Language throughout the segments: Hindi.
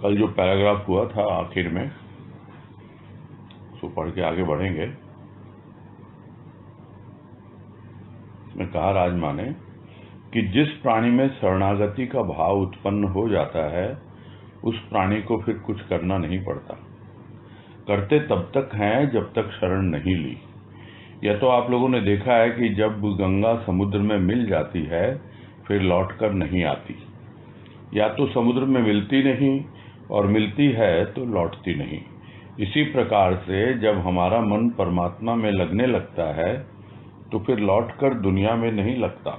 कल जो पैराग्राफ हुआ था आखिर में, उसको पढ़ के आगे बढ़ेंगे। इसमें कहा राजमा ने कि जिस प्राणी में शरणागति का भाव उत्पन्न हो जाता है उस प्राणी को फिर कुछ करना नहीं पड़ता। करते तब तक हैं जब तक शरण नहीं ली। यह तो आप लोगों ने देखा है कि जब गंगा समुद्र में मिल जाती है फिर लौटकर नहीं आती, या तो समुद्र में मिलती नहीं और मिलती है तो लौटती नहीं। इसी प्रकार से जब हमारा मन परमात्मा में लगने लगता है तो फिर लौटकर दुनिया में नहीं लगता,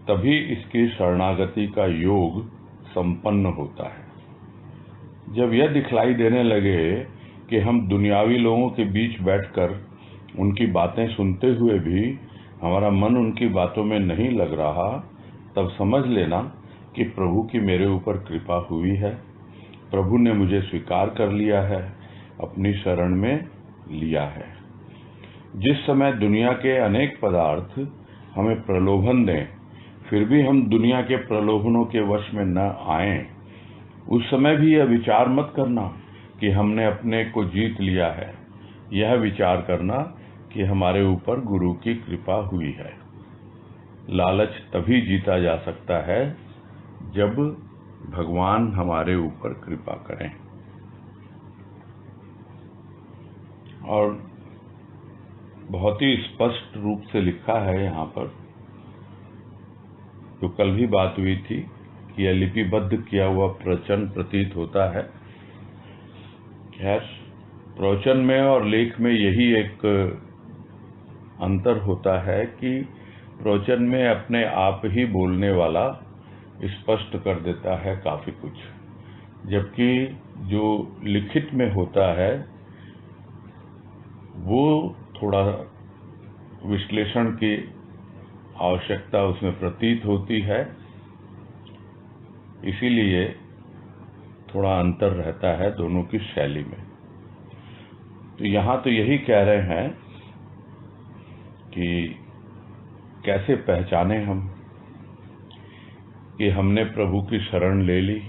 तभी इसकी शरणागति का योग संपन्न होता है। जब यह दिखलाई देने लगे कि हम दुनियावी लोगों के बीच बैठकर उनकी बातें सुनते हुए भी हमारा मन उनकी बातों में नहीं लग रहा, तब समझ लेना कि प्रभु की मेरे ऊपर कृपा हुई है। प्रभु ने मुझे स्वीकार कर लिया है, अपनी शरण में लिया है। जिस समय दुनिया के अनेक पदार्थ हमें प्रलोभन दें, फिर भी हम दुनिया के प्रलोभनों के वश में न आएं, उस समय भी यह विचार मत करना कि हमने अपने को जीत लिया है। यह विचार करना कि हमारे ऊपर गुरु की कृपा हुई है। लालच तभी जीता जा सकता है जब भगवान हमारे ऊपर कृपा करें। और बहुत ही स्पष्ट रूप से लिखा है यहाँ पर, जो कल भी बात हुई थी कि यह लिपिबद्ध किया हुआ प्रवचन प्रतीत होता है। खैर, प्रवचन में और लेख में यही एक अंतर होता है कि प्रवचन में अपने आप ही बोलने वाला स्पष्ट कर देता है काफी कुछ, जबकि जो लिखित में होता है वो थोड़ा विश्लेषण की आवश्यकता उसमें प्रतीत होती है, इसीलिए थोड़ा अंतर रहता है दोनों की शैली में। तो यहाँ तो यही कह रहे हैं कि कैसे पहचाने हम कि हमने प्रभु की शरण ले ली,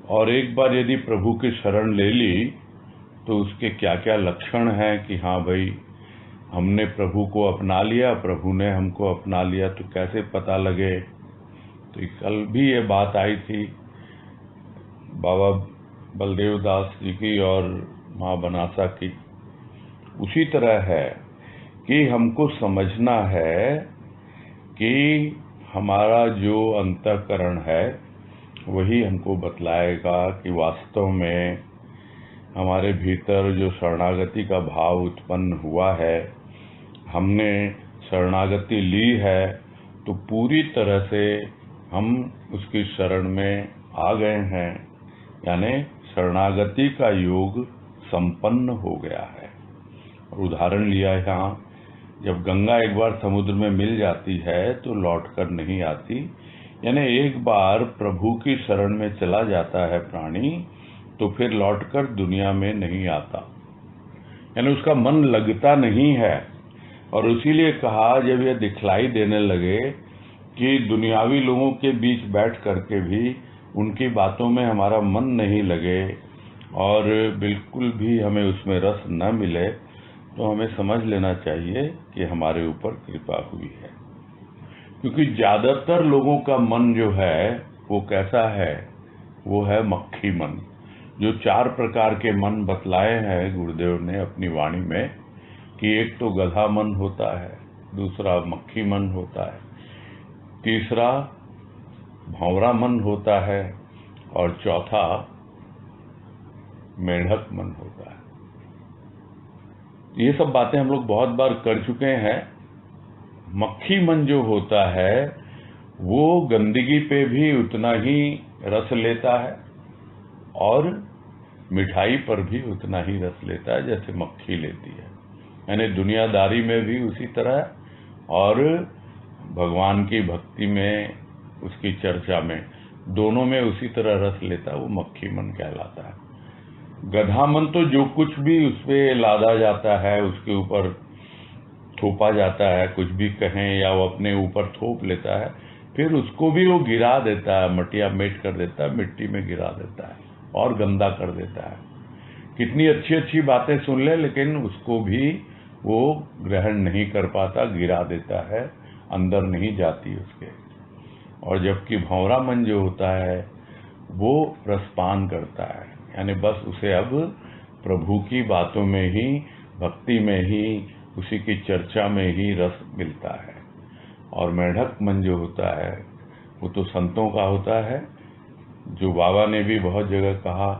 और एक बार यदि प्रभु की शरण ले ली तो उसके क्या क्या लक्षण हैं कि हाँ भाई हमने प्रभु को अपना लिया, प्रभु ने हमको अपना लिया। तो कैसे पता लगे? तो कल भी ये बात आई थी बाबा बलदेव दास जी की और माँ बनासा की। उसी तरह है कि हमको समझना है कि हमारा जो अंतःकरण है वही हमको बतलाएगा कि वास्तव में हमारे भीतर जो शरणागति का भाव उत्पन्न हुआ है, हमने शरणागति ली है तो पूरी तरह से हम उसकी शरण में आ गए हैं, यानी शरणागति का योग संपन्न हो गया है। और उदाहरण लिया यहाँ, जब गंगा एक बार समुद्र में मिल जाती है तो लौटकर नहीं आती, यानी एक बार प्रभु की शरण में चला जाता है प्राणी तो फिर लौटकर दुनिया में नहीं आता, यानी उसका मन लगता नहीं है। और इसीलिए कहा, जब यह दिखलाई देने लगे कि दुनियावी लोगों के बीच बैठ करके भी उनकी बातों में हमारा मन नहीं लगे और बिल्कुल भी हमें उसमें रस न मिले, तो हमें समझ लेना चाहिए कि हमारे ऊपर कृपा हुई है। क्योंकि ज़्यादातर लोगों का मन जो है वो कैसा है? वो है मक्खी मन। जो 4 प्रकार के मन बतलाए हैं गुरुदेव ने अपनी वाणी में, कि एक तो गधा मन होता है, दूसरा मक्खी मन होता है, तीसरा भंवरा मन होता है, और चौथा मेढक मन होता है। ये सब बातें हम लोग बहुत बार कर चुके हैं। मक्खी मन जो होता है वो गंदगी पे भी उतना ही रस लेता है और मिठाई पर भी उतना ही रस लेता है जैसे मक्खी लेती है, यानी दुनियादारी में भी उसी तरह और भगवान की भक्ति में, उसकी चर्चा में, दोनों में उसी तरह रस लेता है। वो मक्खी मन कहलाता है। गधा मन तो जो कुछ भी उस पे लादा जाता है, उसके ऊपर थोपा जाता है, कुछ भी कहें या वो अपने ऊपर थोप लेता है, फिर उसको भी वो गिरा देता है, मटिया मेट कर देता है, मिट्टी में गिरा देता है और गंदा कर देता है। कितनी अच्छी अच्छी बातें सुन ले, लेकिन उसको भी वो ग्रहण नहीं कर पाता, गिरा देता है, अंदर नहीं जाती उसके। और जबकि भंवरा मन जो होता है वो रसपान करता है, यानी बस उसे अब प्रभु की बातों में ही, भक्ति में ही, उसी की चर्चा में ही रस मिलता है। और मेढक मन जो होता है वो तो संतों का होता है, जो बाबा ने भी बहुत जगह कहा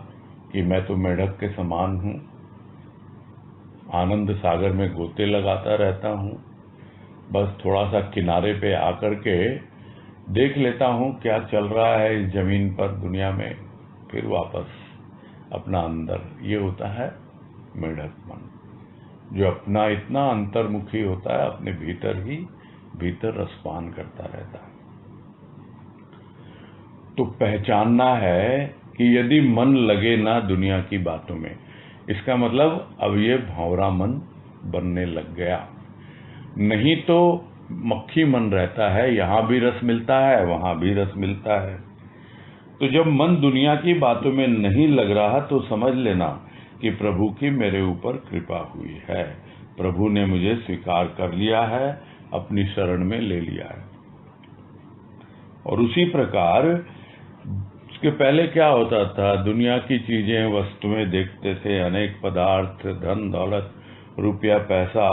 कि मैं तो मेढक के समान हूँ, आनंद सागर में गोते लगाता रहता हूँ, बस थोड़ा सा किनारे पे आकर के देख लेता हूँ क्या चल रहा है इस जमीन पर, दुनिया में, फिर वापस अपना अंदर। ये होता है मेढक मन, जो अपना इतना अंतर्मुखी होता है, अपने भीतर ही भीतर रसपान करता रहता है। तो पहचानना है कि यदि मन लगे ना दुनिया की बातों में, इसका मतलब अब ये भंवरा मन बनने लग गया। नहीं तो मक्खी मन रहता है, यहाँ भी रस मिलता है, वहाँ भी रस मिलता है। तो जब मन दुनिया की बातों में नहीं लग रहा तो समझ लेना कि प्रभु की मेरे ऊपर कृपा हुई है, प्रभु ने मुझे स्वीकार कर लिया है, अपनी शरण में ले लिया है। और उसी प्रकार उसके पहले क्या होता था, दुनिया की चीजें, वस्तुएं देखते थे, अनेक पदार्थ, धन दौलत, रुपया पैसा,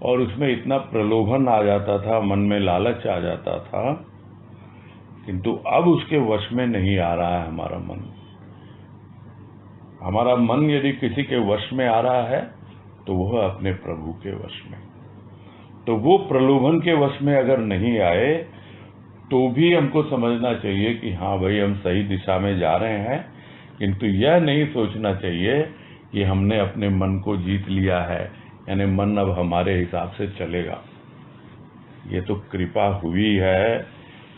और उसमें इतना प्रलोभन आ जाता था, मन में लालच आ जाता था, किंतु अब उसके वश में नहीं आ रहा है हमारा मन। हमारा मन यदि किसी के वश में आ रहा है तो वह अपने प्रभु के वश में। तो वो प्रलोभन के वश में अगर नहीं आए तो भी हमको समझना चाहिए कि हाँ भाई, हम सही दिशा में जा रहे हैं, किंतु यह नहीं सोचना चाहिए कि हमने अपने मन को जीत लिया है, यानी मन अब हमारे हिसाब से चलेगा। ये तो कृपा हुई है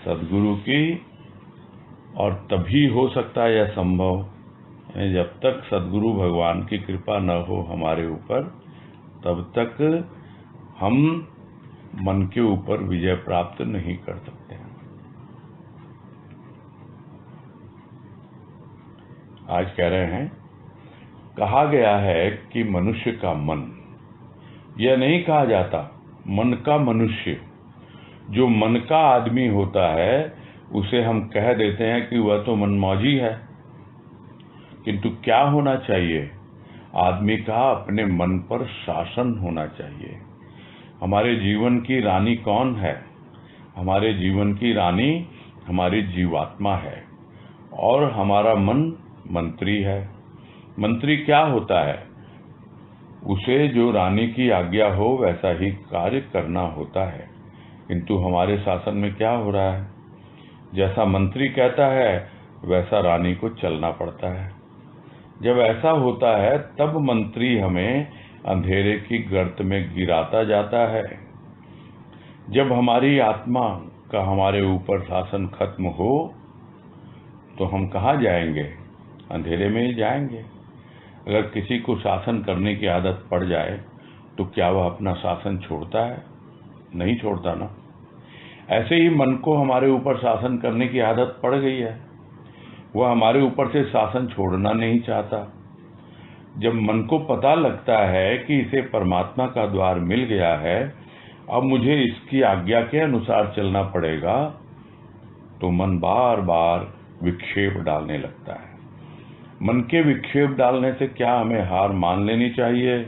सदगुरु की, और तभी हो सकता है यह संभव। जब तक सदगुरु भगवान की कृपा न हो हमारे ऊपर, तब तक हम मन के ऊपर विजय प्राप्त नहीं कर सकते हैं। आज कह रहे हैं, कहा गया है कि मनुष्य का मन, यह नहीं कहा जाता मन का मनुष्य। जो मन का आदमी होता है उसे हम कह देते हैं कि वह तो मनमौजी है, किंतु क्या होना चाहिए? आदमी का अपने मन पर शासन होना चाहिए। हमारे जीवन की रानी कौन है? हमारे जीवन की रानी हमारी जीवात्मा है, और हमारा मन मंत्री है। मंत्री क्या होता है? उसे जो रानी की आज्ञा हो वैसा ही कार्य करना होता है। किंतु हमारे शासन में क्या हो रहा है? जैसा मंत्री कहता है वैसा रानी को चलना पड़ता है। जब ऐसा होता है तब मंत्री हमें अंधेरे की गर्त में गिराता जाता है। जब हमारी आत्मा का हमारे ऊपर शासन खत्म हो तो हम कहाँ जाएंगे? अंधेरे में ही जाएंगे। अगर किसी को शासन करने की आदत पड़ जाए तो क्या वह अपना शासन छोड़ता है? नहीं छोड़ता ना। ऐसे ही मन को हमारे ऊपर शासन करने की आदत पड़ गई है, वह हमारे ऊपर से शासन छोड़ना नहीं चाहता। जब मन को पता लगता है कि इसे परमात्मा का द्वार मिल गया है, अब मुझे इसकी आज्ञा के अनुसार चलना पड़ेगा, तो मन बार बार विक्षेप डालने लगता है। मन के विक्षेप डालने से क्या हमें हार मान लेनी चाहिए?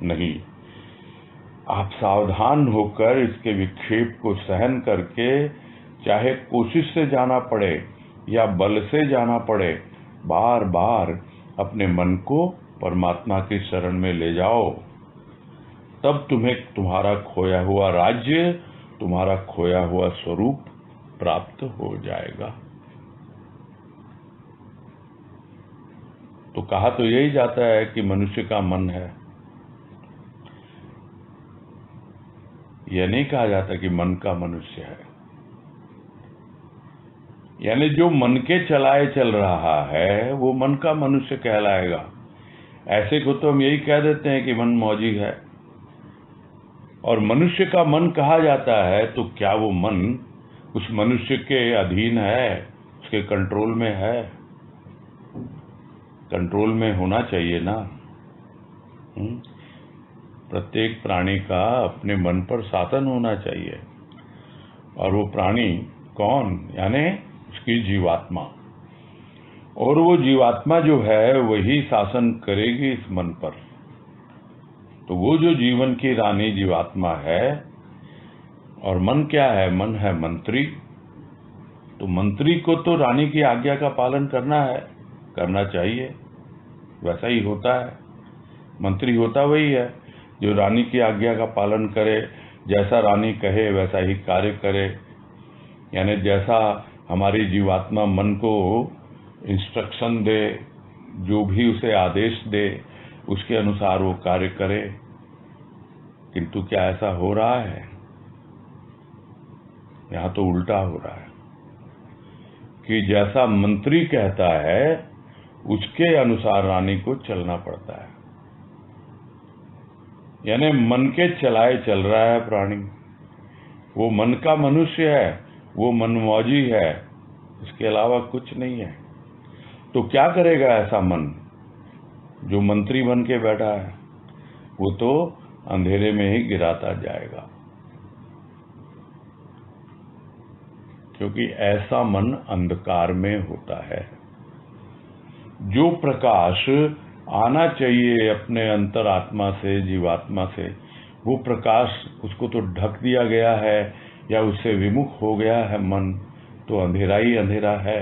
नहीं। आप सावधान होकर इसके विक्षेप को सहन करके, चाहे कोशिश से जाना पड़े या बल से जाना पड़े, बार बार अपने मन को परमात्मा की शरण में ले जाओ। तब तुम्हें तुम्हारा खोया हुआ राज्य, तुम्हारा खोया हुआ स्वरूप प्राप्त हो जाएगा। तो कहा तो यही जाता है कि मनुष्य का मन है। यह नहीं कहा जाता कि मन का मनुष्य है। यानी जो मन के चलाए चल रहा है वो मन का मनुष्य कहलाएगा। ऐसे को तो हम यही कह देते हैं कि मन मौजी है। और मनुष्य का मन कहा जाता है तो क्या वो मन उस मनुष्य के अधीन है, उसके कंट्रोल में है? कंट्रोल में होना चाहिए ना। प्रत्येक प्राणी का अपने मन पर शासन होना चाहिए। और वो प्राणी कौन? यानी उसकी जीवात्मा। और वो जीवात्मा जो है वही शासन करेगी इस मन पर। तो वो जो जीवन की रानी जीवात्मा है, और मन क्या है? मन है मंत्री। तो मंत्री को तो रानी की आज्ञा का पालन करना है, करना चाहिए। वैसा ही होता है, मंत्री होता वही है जो रानी की आज्ञा का पालन करे, जैसा रानी कहे वैसा ही कार्य करे। यानी जैसा हमारी जीवात्मा मन को इंस्ट्रक्शन दे, जो भी उसे आदेश दे, उसके अनुसार वो कार्य करे। किंतु क्या ऐसा हो रहा है? यहाँ तो उल्टा हो रहा है कि जैसा मंत्री कहता है उसके अनुसार रानी को चलना पड़ता है। यानी मन के चलाए चल रहा है प्राणी। वो मन का मनुष्य है, वो मनमौजी है, इसके अलावा कुछ नहीं है। तो क्या करेगा ऐसा मन जो मंत्री बन के बैठा है? वो तो अंधेरे में ही गिराता जाएगा, क्योंकि ऐसा मन अंधकार में होता है। जो प्रकाश आना चाहिए अपने अंतरात्मा से, जीवात्मा से, वो प्रकाश उसको तो ढक दिया गया है या उससे विमुख हो गया है मन, तो अंधेरा ही अंधेरा है।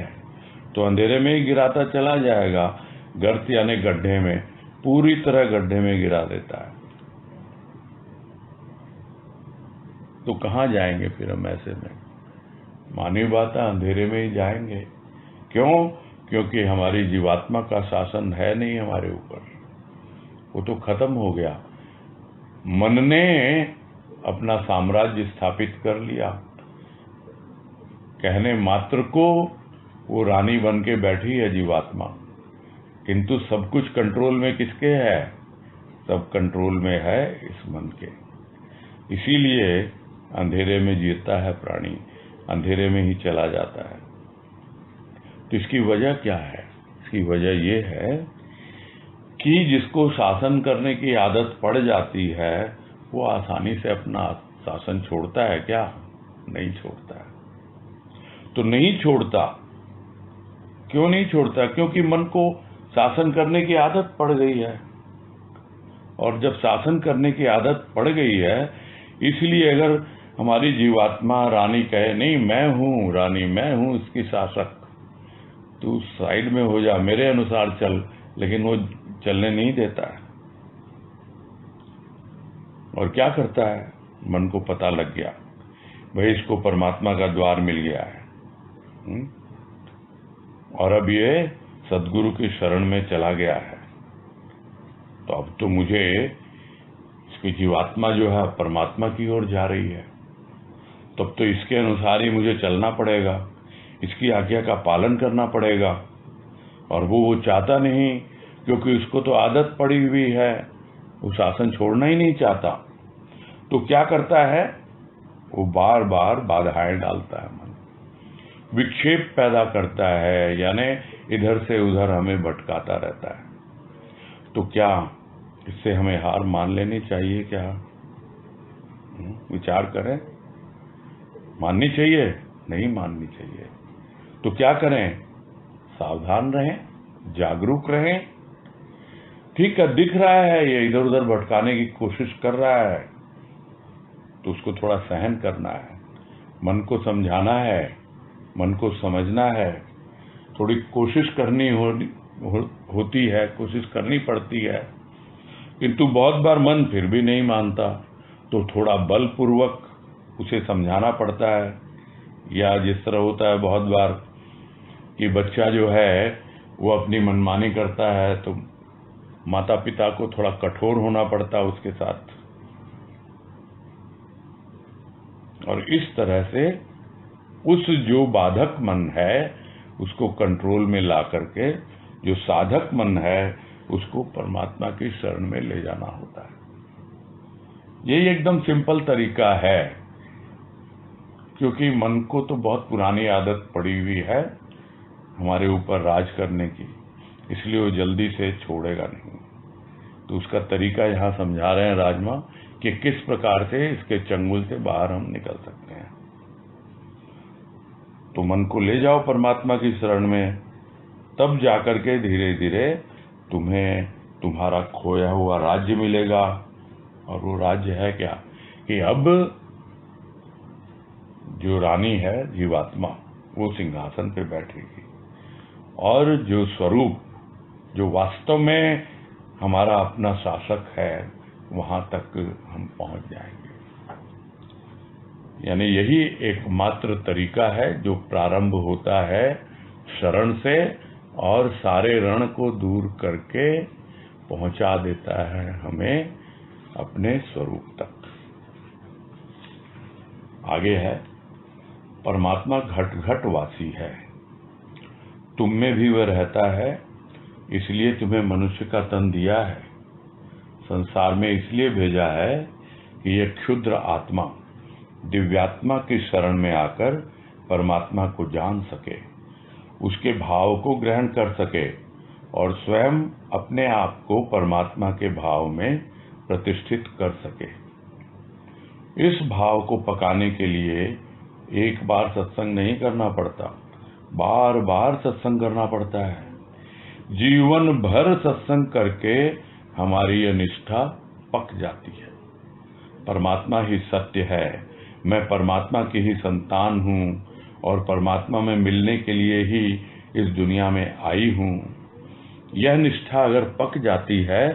तो अंधेरे में ही गिराता चला जाएगा। गर्त यानी गड्ढे में, पूरी तरह गड्ढे में गिरा देता है। तो कहाँ जाएंगे फिर हम ऐसे में? मानवीय बात है, अंधेरे में ही जाएंगे। क्यों? क्योंकि हमारी जीवात्मा का शासन है नहीं हमारे ऊपर, वो तो खत्म हो गया। मन ने अपना साम्राज्य स्थापित कर लिया। कहने मात्र को वो रानी बन के बैठी है जीवात्मा, किंतु सब कुछ कंट्रोल में किसके है? सब कंट्रोल में है इस मन के। इसीलिए अंधेरे में जीता है प्राणी, अंधेरे में ही चला जाता है। तो इसकी वजह क्या है? इसकी वजह ये है कि जिसको शासन करने की आदत पड़ जाती है वो आसानी से अपना शासन छोड़ता है क्या? नहीं छोड़ता है। तो नहीं छोड़ता। क्यों नहीं छोड़ता? क्योंकि मन को शासन करने की आदत पड़ गई है। और जब शासन करने की आदत पड़ गई है, इसलिए अगर हमारी जीवात्मा रानी कहे नहीं मैं हूं रानी, मैं हूं इसकी शासक, तू साइड में हो जा, मेरे अनुसार चल, लेकिन वो चलने नहीं देता है। और क्या करता है? मन को पता लग गया भाई इसको परमात्मा का द्वार मिल गया है, और अब ये सदगुरु की शरण में चला गया है, तो अब तो मुझे इसकी जीवात्मा जो है परमात्मा की ओर जा रही है, तब तो इसके अनुसार ही मुझे चलना पड़ेगा, इसकी आज्ञा का पालन करना पड़ेगा। और वो चाहता नहीं, क्योंकि उसको तो आदत पड़ी हुई है, वो शासन छोड़ना ही नहीं चाहता। तो क्या करता है? वो बार बार बाधाएं डालता है, मन विक्षेप पैदा करता है, यानी इधर से उधर हमें भटकाता रहता है। तो क्या इससे हमें हार मान लेनी चाहिए क्या? विचार करें। माननी चाहिए? नहीं माननी चाहिए। तो क्या करें? सावधान रहें, जागरूक रहें। ठीक है, दिख रहा है ये इधर उधर भटकाने की कोशिश कर रहा है, तो उसको थोड़ा सहन करना है, मन को समझाना है, मन को समझना है, थोड़ी कोशिश करनी होती है, कोशिश करनी पड़ती है। किंतु बहुत बार मन फिर भी नहीं मानता, तो थोड़ा बलपूर्वक उसे समझाना पड़ता है। या जिस तरह होता है बहुत बार कि बच्चा जो है वो अपनी मनमानी करता है, तो माता पिता को थोड़ा कठोर होना पड़ता है उसके साथ। और इस तरह से उस जो बाधक मन है उसको कंट्रोल में ला करके जो साधक मन है उसको परमात्मा की शरण में ले जाना होता है। यही एकदम सिंपल तरीका है। क्योंकि मन को तो बहुत पुरानी आदत पड़ी हुई है हमारे ऊपर राज करने की, इसलिए वो जल्दी से छोड़ेगा नहीं। तो उसका तरीका यहाँ समझा रहे हैं राजमा कि किस प्रकार से इसके चंगुल से बाहर हम निकल सकते हैं। तो मन को ले जाओ परमात्मा की शरण में, तब जाकर के धीरे धीरे तुम्हें तुम्हारा खोया हुआ राज्य मिलेगा। और वो राज्य है क्या कि अब जो रानी है जीवात्मा वो सिंहासन पे बैठेगी, और जो स्वरूप जो वास्तव में हमारा अपना शासक है वहां तक हम पहुंच जाएंगे। यानी यही एकमात्र तरीका है जो प्रारंभ होता है शरण से, और सारे रण को दूर करके पहुंचा देता है हमें अपने स्वरूप तक। आगे है, परमात्मा घट घट वासी है, तुम में भी वह रहता है, इसलिए तुम्हें मनुष्य का तन दिया है। संसार में इसलिए भेजा है कि यह क्षुद्र आत्मा दिव्यात्मा की शरण में आकर परमात्मा को जान सके, उसके भाव को ग्रहण कर सके और स्वयं अपने आप को परमात्मा के भाव में प्रतिष्ठित कर सके। इस भाव को पकाने के लिए एक बार सत्संग नहीं करना पड़ता, बार बार सत्संग करना पड़ता है। जीवन भर सत्संग करके हमारी यह निष्ठा पक जाती है। परमात्मा ही सत्य है, मैं परमात्मा की ही संतान हूँ और परमात्मा में मिलने के लिए ही इस दुनिया में आई हूँ। यह निष्ठा अगर पक जाती है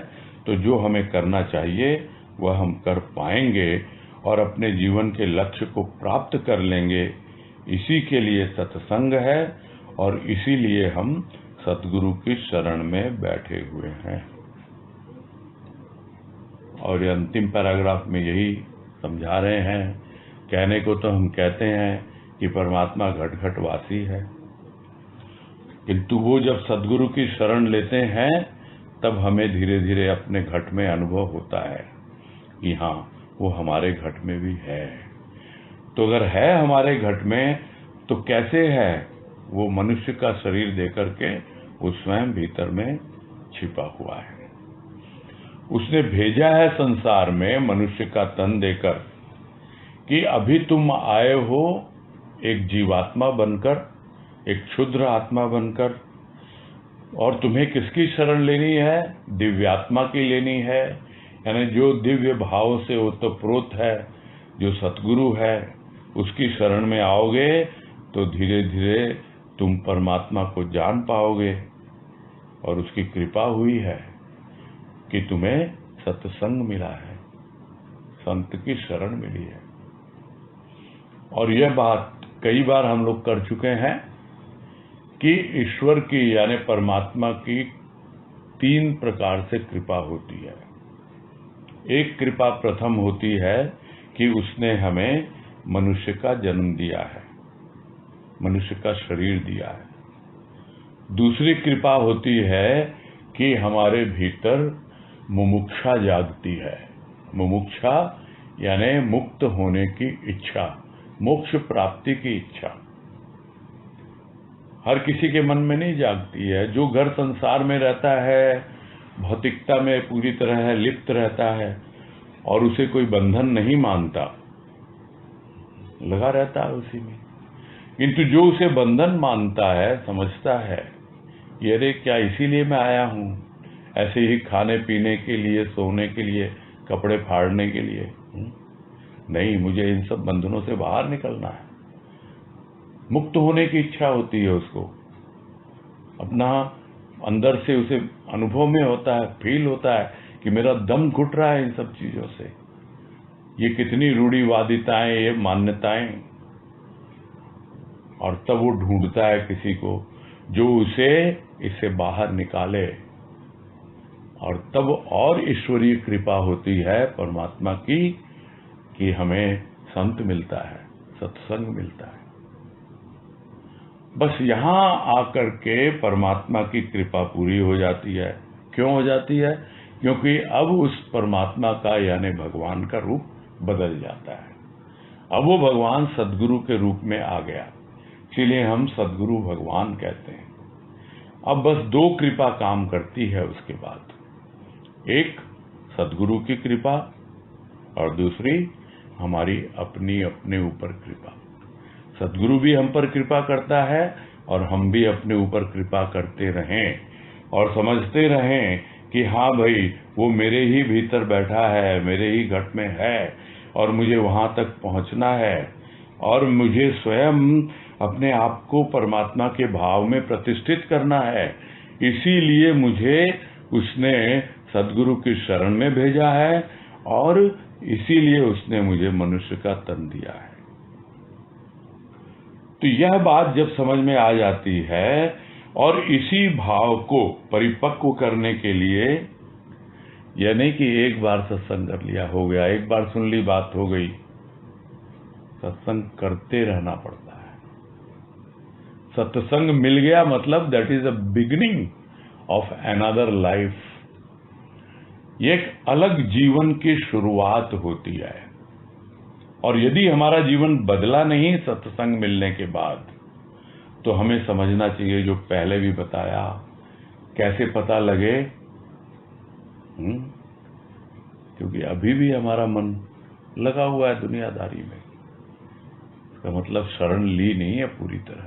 तो जो हमें करना चाहिए वह हम कर पाएंगे और अपने जीवन के लक्ष्य को प्राप्त कर लेंगे। इसी के लिए सत्संग है और इसीलिए हम सतगुरु की शरण में बैठे हुए हैं। और ये अंतिम पैराग्राफ में यही समझा रहे हैं। कहने को तो हम कहते हैं कि परमात्मा घट घट वासी है, किंतु वो जब सदगुरु की शरण लेते हैं तब हमें धीरे धीरे अपने घट में अनुभव होता है कि हाँ वो हमारे घट में भी है। तो अगर है हमारे घट में तो कैसे है? वो मनुष्य का शरीर देकर के वो स्वयं भीतर में छिपा हुआ है। उसने भेजा है संसार में मनुष्य का तन देकर कि अभी तुम आए हो एक जीवात्मा बनकर, एक क्षुद्र आत्मा बनकर, और तुम्हें किसकी शरण लेनी है? दिव्यात्मा की लेनी है। यानी जो दिव्य भाव से ओतप्रोत है, जो सतगुरु है, उसकी शरण में आओगे तो धीरे धीरे तुम परमात्मा को जान पाओगे। और उसकी कृपा हुई है कि तुम्हें सत्संग मिला है, संत की शरण मिली है। और यह बात कई बार हम लोग कर चुके हैं कि ईश्वर की यानी परमात्मा की 3 प्रकार से कृपा होती है। एक कृपा प्रथम होती है कि उसने हमें मनुष्य का जन्म दिया है, मनुष्य का शरीर दिया है। दूसरी कृपा होती है कि हमारे भीतर मुमुक्षा जागती है। मुमुक्षा यानी मुक्त होने की इच्छा, मोक्ष प्राप्ति की इच्छा। हर किसी के मन में नहीं जागती है। जो घर संसार में रहता है, भौतिकता में पूरी तरह लिप्त रहता है और उसे कोई बंधन नहीं मानता, लगा रहता है उसी में। किंतु जो उसे बंधन मानता है, समझता है ये अरे क्या इसीलिए मैं आया हूँ, ऐसे ही खाने पीने के लिए, सोने के लिए, कपड़े फाड़ने के लिए नहीं, मुझे इन सब बंधनों से बाहर निकलना है। मुक्त होने की इच्छा होती है उसको, अपना अंदर से उसे अनुभव में होता है, फील होता है कि मेरा दम घुट रहा है इन सब चीजों से। ये कितनी रूढ़िवादिताएं, ये मान्यताएं। और तब वो ढूंढता है किसी को जो उसे इससे बाहर निकाले। और तब और ईश्वरीय कृपा होती है परमात्मा की कि हमें संत मिलता है, सत्संग मिलता है। बस यहाँ आकर के परमात्मा की कृपा पूरी हो जाती है। क्यों हो जाती है? क्योंकि अब उस परमात्मा का यानी भगवान का रूप बदल जाता है। अब वो भगवान सद्गुरु के रूप में आ गया, इसीलिए हम सद्गुरु भगवान कहते हैं। अब बस दो कृपा काम करती है उसके बाद, एक सद्गुरु की कृपा और दूसरी हमारी अपनी अपने ऊपर कृपा। सद्गुरु भी हम पर कृपा करता है और हम भी अपने ऊपर कृपा करते रहें और समझते रहें कि हाँ भाई वो मेरे ही भीतर बैठा है, मेरे ही घट में है और मुझे वहाँ तक पहुँचना है और मुझे स्वयं अपने आप को परमात्मा के भाव में प्रतिष्ठित करना है। इसीलिए मुझे उसने सद्गुरु की शरण में भेजा है और इसीलिए उसने मुझे मनुष्य का तन दिया है। तो यह बात जब समझ में आ जाती है और इसी भाव को परिपक्व करने के लिए, यह नहीं कि एक बार सत्संग कर लिया हो गया, एक बार सुन ली बात हो गई, सत्संग करते रहना पड़ता है। सत्संग मिल गया मतलब that is the beginning of another life. ये एक अलग जीवन की शुरुआत होती है और यदि हमारा जीवन बदला नहीं सत्संग मिलने के बाद, तो हमें समझना चाहिए जो पहले भी बताया, कैसे पता लगे? क्योंकि अभी भी हमारा मन लगा हुआ है दुनियादारी में। इसका मतलब शरण ली नहीं है पूरी तरह,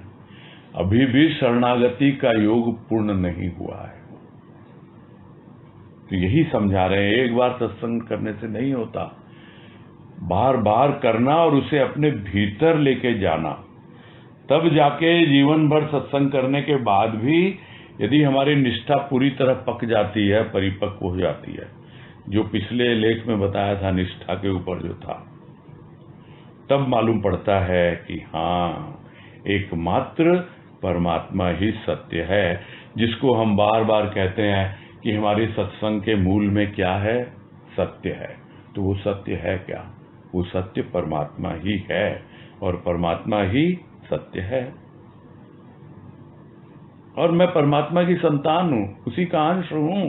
अभी भी शरणागति का योग पूर्ण नहीं हुआ है। तो यही समझा रहे हैं, एक बार सत्संग करने से नहीं होता, बार बार करना और उसे अपने भीतर लेके जाना, तब जाके जीवन भर सत्संग करने के बाद भी यदि हमारी निष्ठा पूरी तरह पक जाती है, परिपक्व हो जाती है, जो पिछले लेख में बताया था निष्ठा के ऊपर जो था, तब मालूम पड़ता है कि हाँ, एकमात्र परमात्मा ही सत्य है, जिसको हम बार बार कहते हैं कि हमारे सत्संग के मूल में क्या है? सत्य है। तो वो सत्य है क्या? वो सत्य परमात्मा ही है और परमात्मा ही सत्य है। और मैं परमात्मा की संतान हूं, उसी का अंश हूं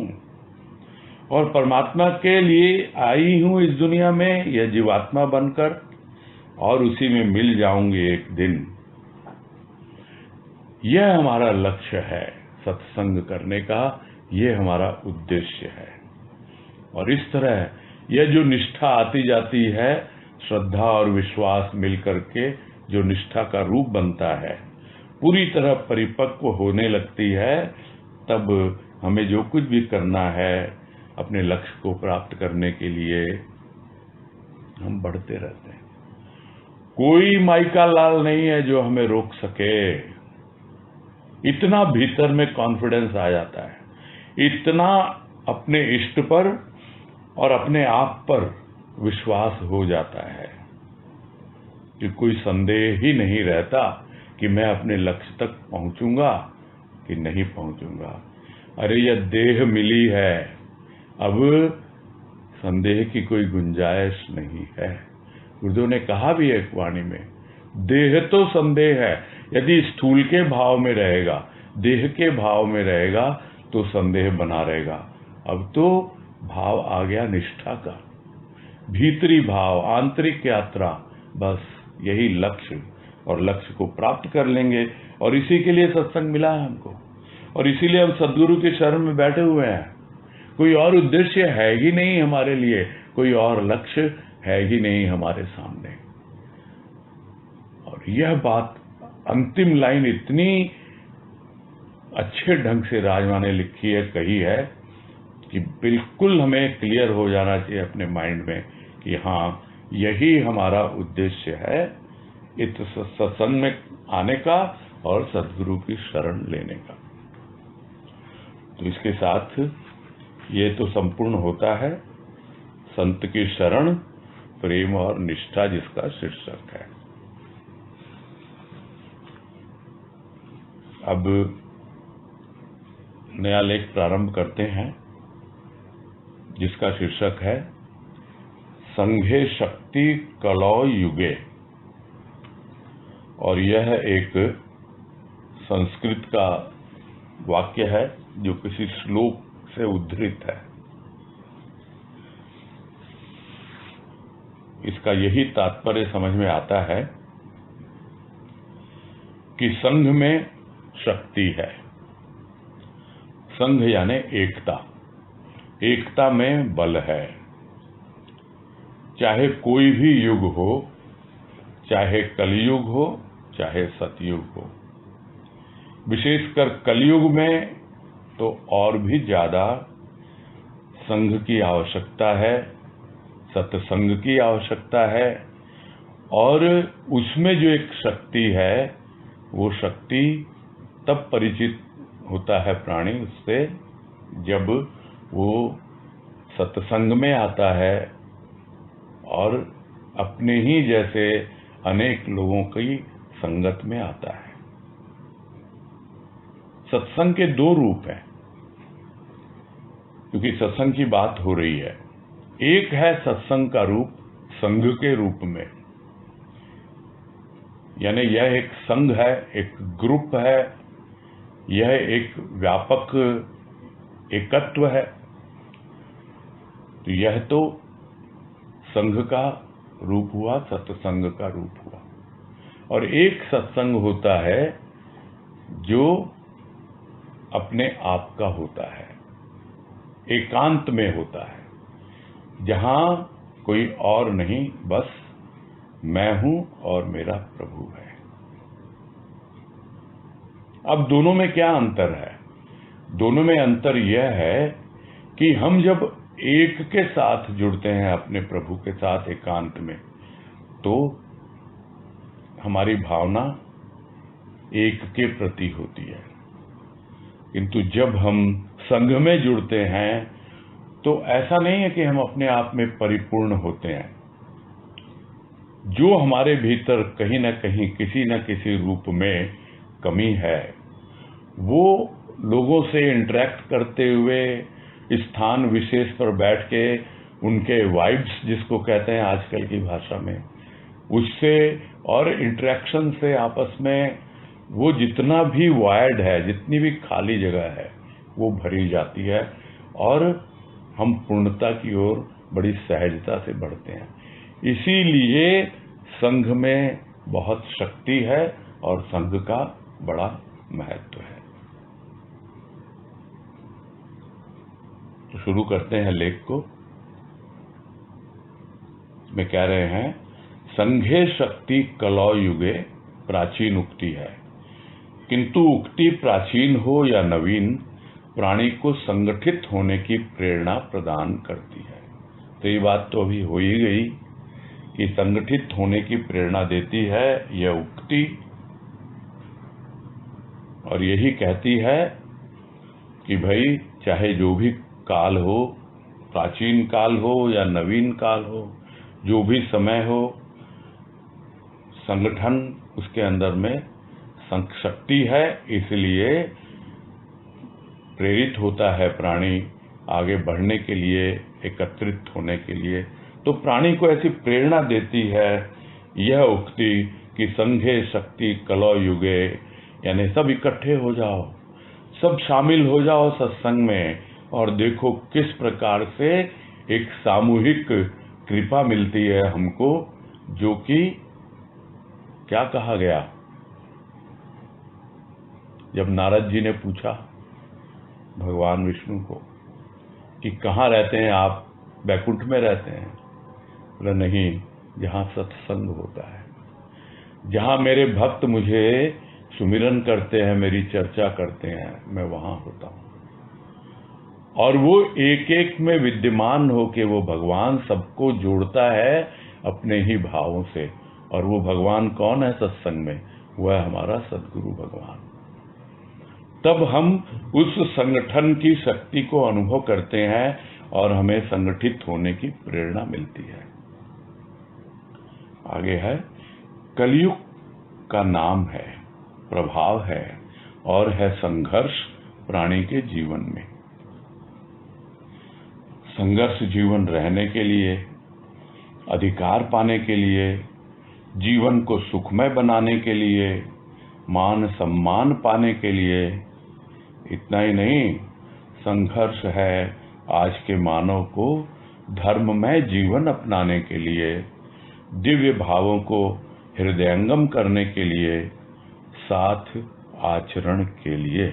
और परमात्मा के लिए आई हूं इस दुनिया में, यह जीवात्मा बनकर, और उसी में मिल जाऊंगी एक दिन। यह हमारा लक्ष्य है सत्संग करने का, यह हमारा उद्देश्य है। और इस तरह यह जो निष्ठा आती जाती है, श्रद्धा और विश्वास मिलकर के जो निष्ठा का रूप बनता है, पूरी तरह परिपक्व होने लगती है, तब हमें जो कुछ भी करना है अपने लक्ष्य को प्राप्त करने के लिए, हम बढ़ते रहते हैं। कोई माई का लाल नहीं है जो हमें रोक सके। इतना भीतर में कॉन्फिडेंस आ जाता है, इतना अपने इष्ट पर और अपने आप पर विश्वास हो जाता है कि कोई संदेह ही नहीं रहता कि मैं अपने लक्ष्य तक पहुंचूंगा कि नहीं पहुंचूंगा। अरे यह देह मिली है, अब संदेह की कोई गुंजाइश नहीं है। गुरुदेव ने कहा भी एक वाणी में, देह तो संदेह है, यदि स्थूल के भाव में रहेगा, देह के भाव में रहेगा तो संदेह बना रहेगा। अब तो भाव आ गया निष्ठा का, भीतरी भाव, आंतरिक यात्रा, बस यही लक्ष्य, और लक्ष्य को प्राप्त कर लेंगे। और इसी के लिए सत्संग मिला है हमको, और इसीलिए हम सद्गुरु के शरण में बैठे हुए हैं। कोई और उद्देश्य है ही नहीं हमारे लिए, कोई और लक्ष्य है ही नहीं हमारे सामने। और यह बात, अंतिम लाइन इतनी अच्छे ढंग से राजमा ने लिखी है, कही है, कि बिल्कुल हमें क्लियर हो जाना चाहिए अपने माइंड में कि हाँ, यही हमारा उद्देश्य है, इस सत्संग में आने का और सद्गुरु की शरण लेने का। तो इसके साथ ये तो संपूर्ण होता है संत की शरण, प्रेम और निष्ठा, जिसका शीर्षक है। अब नया लेख प्रारंभ करते हैं, जिसका शीर्षक है संघे शक्ति कलौ युगे। और यह एक संस्कृत का वाक्य है जो किसी श्लोक से उद्धृत है। इसका यही तात्पर्य समझ में आता है कि संघ में शक्ति है। संघ यानी एकता, एकता में बल है। चाहे कोई भी युग हो, चाहे कलयुग हो, चाहे सतयुग हो, विशेषकर कलयुग में तो और भी ज्यादा संघ की आवश्यकता है, सत्संग की आवश्यकता है। और उसमें जो एक शक्ति है, वो शक्ति तब परिचित होता है प्राणी उससे जब वो सत्संग में आता है और अपने ही जैसे अनेक लोगों की संगत में आता है। सत्संग के दो रूप हैं, क्योंकि सत्संग की बात हो रही है। एक है सत्संग का रूप संघ के रूप में, यानी यह एक संघ है, एक ग्रुप है, यह एक व्यापक एकत्व है। तो यह तो संघ का रूप हुआ, सत्संग का रूप हुआ। और एक सत्संग होता है जो अपने आप का होता है, एकांत में होता है, जहां कोई और नहीं, बस मैं हूं और मेरा प्रभु है। अब दोनों में क्या अंतर है? दोनों में अंतर यह है कि हम जब एक के साथ जुड़ते हैं, अपने प्रभु के साथ एकांत में, तो हमारी भावना एक के प्रति होती है। किंतु जब हम संघ में जुड़ते हैं तो ऐसा नहीं है कि हम अपने आप में परिपूर्ण होते हैं। जो हमारे भीतर कहीं ना कहीं किसी न किसी रूप में कमी है, वो लोगों से इंटरेक्ट करते हुए स्थान विशेष पर बैठ के उनके वाइब्स, जिसको कहते हैं आजकल की भाषा में, उससे और इंटरेक्शन से आपस में वो जितना भी वायर्ड है, जितनी भी खाली जगह है, वो भरी जाती है और हम पूर्णता की ओर बड़ी सहजता से बढ़ते हैं। इसीलिए संघ में बहुत शक्ति है और संघ का बड़ा महत्व है। तो शुरू करते हैं लेख को। इसमें कह रहे हैं, संघे शक्ति कलौ युगे प्राचीन उक्ति है, किंतु उक्ति प्राचीन हो या नवीन, प्राणी को संगठित होने की प्रेरणा प्रदान करती है। तो ये बात तो अभी हो ही गई कि संगठित होने की प्रेरणा देती है यह उक्ति, और यही कहती है कि भाई चाहे जो भी काल हो, प्राचीन काल हो या नवीन काल हो, जो भी समय हो, संगठन उसके अंदर में शक्ति है, इसलिए प्रेरित होता है प्राणी आगे बढ़ने के लिए, एकत्रित होने के लिए। तो प्राणी को ऐसी प्रेरणा देती है यह उक्ति कि संघे शक्ति कलौ युगे, यानी सब इकट्ठे हो जाओ, सब शामिल हो जाओ सत्संग में, और देखो किस प्रकार से एक सामूहिक कृपा मिलती है हमको, जो कि क्या कहा गया जब नारद जी ने पूछा भगवान विष्णु को कि कहाँ रहते हैं आप? बैकुंठ में रहते हैं? बोला नहीं, जहाँ सत्संग होता है, जहाँ मेरे भक्त मुझे सुमिरन करते हैं, मेरी चर्चा करते हैं, मैं वहाँ होता हूँ। और वो एक एक में विद्यमान होके वो भगवान सबको जोड़ता है अपने ही भावों से। और वो भगवान कौन है सत्संग में? वह है हमारा सद्गुरु भगवान। तब हम उस संगठन की शक्ति को अनुभव करते हैं और हमें संगठित होने की प्रेरणा मिलती है। आगे है, कलयुग का नाम है, प्रभाव है और है संघर्ष प्राणी के जीवन में। संघर्ष जीवन रहने के लिए, अधिकार पाने के लिए, जीवन को सुखमय बनाने के लिए, मान सम्मान पाने के लिए। इतना ही नहीं, संघर्ष है आज के मानव को धर्ममय जीवन अपनाने के लिए, दिव्य भावों को हृदयंगम करने के लिए, साथ आचरण के लिए।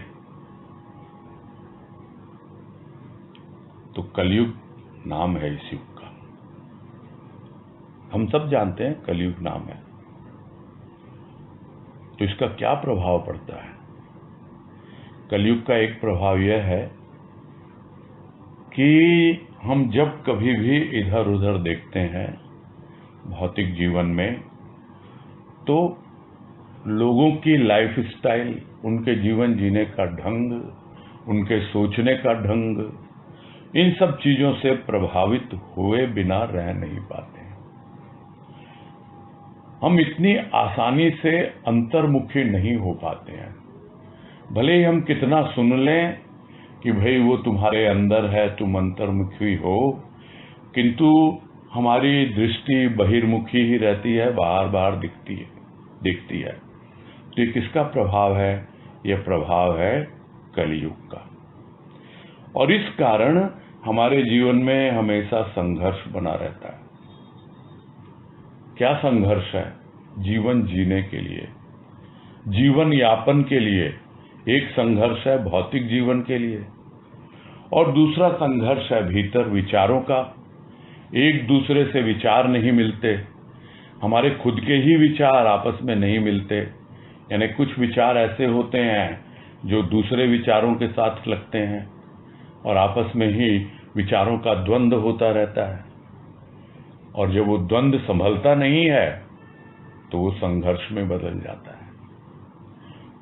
तो कलयुग नाम है इस युग का। हम सब जानते हैं कलयुग नाम है। तो इसका क्या प्रभाव पड़ता है? कलयुग का एक प्रभाव यह है कि हम जब कभी भी इधर उधर देखते हैं भौतिक जीवन में, तो लोगों की लाइफ स्टाइल, उनके जीवन जीने का ढंग, उनके सोचने का ढंग, इन सब चीजों से प्रभावित हुए बिना रह नहीं पाते। हम इतनी आसानी से अंतर्मुखी नहीं हो पाते हैं। भले ही हम कितना सुन लें कि भाई वो तुम्हारे अंदर है, तुम अंतर्मुखी हो, किंतु हमारी दृष्टि बहिर्मुखी ही रहती है, बाहर बाहर दिखती है। तो ये किसका प्रभाव है? यह प्रभाव है कलयुग का। और इस कारण हमारे जीवन में हमेशा संघर्ष बना रहता है। क्या संघर्ष है? जीवन जीने के लिए, जीवन यापन के लिए। एक संघर्ष है भौतिक जीवन के लिए, और दूसरा संघर्ष है भीतर विचारों का। एक दूसरे से विचार नहीं मिलते, हमारे खुद के ही विचार आपस में नहीं मिलते। यानी कुछ विचार ऐसे होते हैं जो दूसरे विचारों के साथ लगते हैं, और आपस में ही विचारों का द्वंद्व होता रहता है। और जब वो द्वंद्व संभलता नहीं है तो वो संघर्ष में बदल जाता है।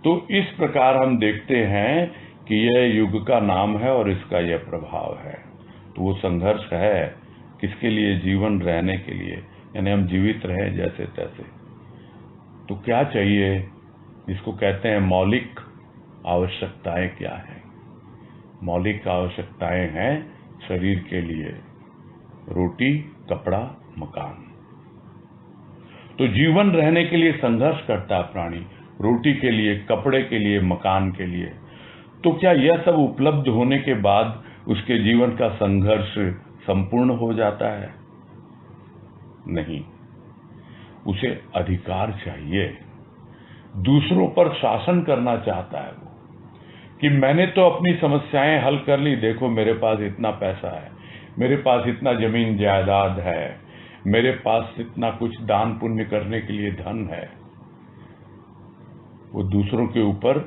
तो इस प्रकार हम देखते हैं कि यह युग का नाम है और इसका यह प्रभाव है। तो वो संघर्ष है किसके लिए? जीवन रहने के लिए, यानी हम जीवित रहें जैसे तैसे। तो क्या चाहिए? जिसको कहते हैं मौलिक आवश्यकताएं क्या है? मौलिक आवश्यकताएं हैं शरीर के लिए रोटी, कपड़ा, मकान। तो जीवन रहने के लिए संघर्ष करता है प्राणी, रोटी के लिए, कपड़े के लिए, मकान के लिए। तो क्या यह सब उपलब्ध होने के बाद उसके जीवन का संघर्ष संपूर्ण हो जाता है? नहीं, उसे अधिकार चाहिए। दूसरों पर शासन करना चाहता है वो, कि मैंने तो अपनी समस्याएं हल कर ली, देखो मेरे पास इतना पैसा है, मेरे पास इतना जमीन जायदाद है, मेरे पास इतना कुछ दान पुण्य करने के लिए धन है। वो दूसरों के ऊपर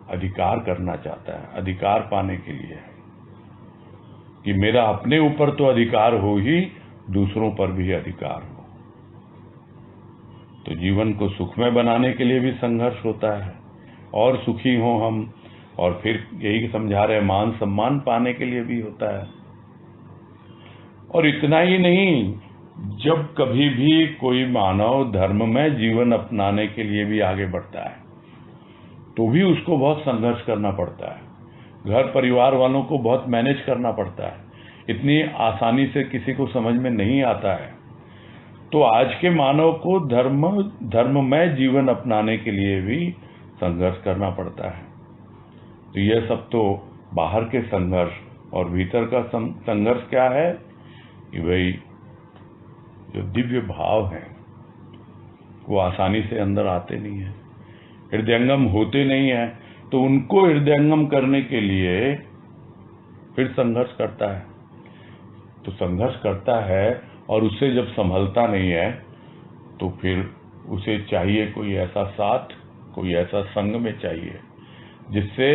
अधिकार करना चाहता है, अधिकार पाने के लिए है कि मेरा अपने ऊपर तो अधिकार हो ही, दूसरों पर भी अधिकार हो। तो जीवन को सुखमय बनाने के लिए भी संघर्ष होता है, और सुखी हो हम। और फिर यही समझा रहे, मान सम्मान पाने के लिए भी होता है। और इतना ही नहीं, जब कभी भी कोई मानव धर्म में जीवन अपनाने के लिए भी आगे बढ़ता है तो भी उसको बहुत संघर्ष करना पड़ता है। घर परिवार वालों को बहुत मैनेज करना पड़ता है, इतनी आसानी से किसी को समझ में नहीं आता है। तो आज के मानव को धर्म में जीवन अपनाने के लिए भी संघर्ष करना पड़ता है। तो यह सब तो बाहर के संघर्ष, और भीतर का संघर्ष क्या है कि भाई जो दिव्य भाव हैं वो आसानी से अंदर आते नहीं है, हृदयंगम होते नहीं है। तो उनको हृदयंगम करने के लिए फिर संघर्ष करता है। तो संघर्ष करता है, और उससे जब संभलता नहीं है तो फिर उसे चाहिए कोई ऐसा साथ, कोई ऐसा संग में चाहिए जिससे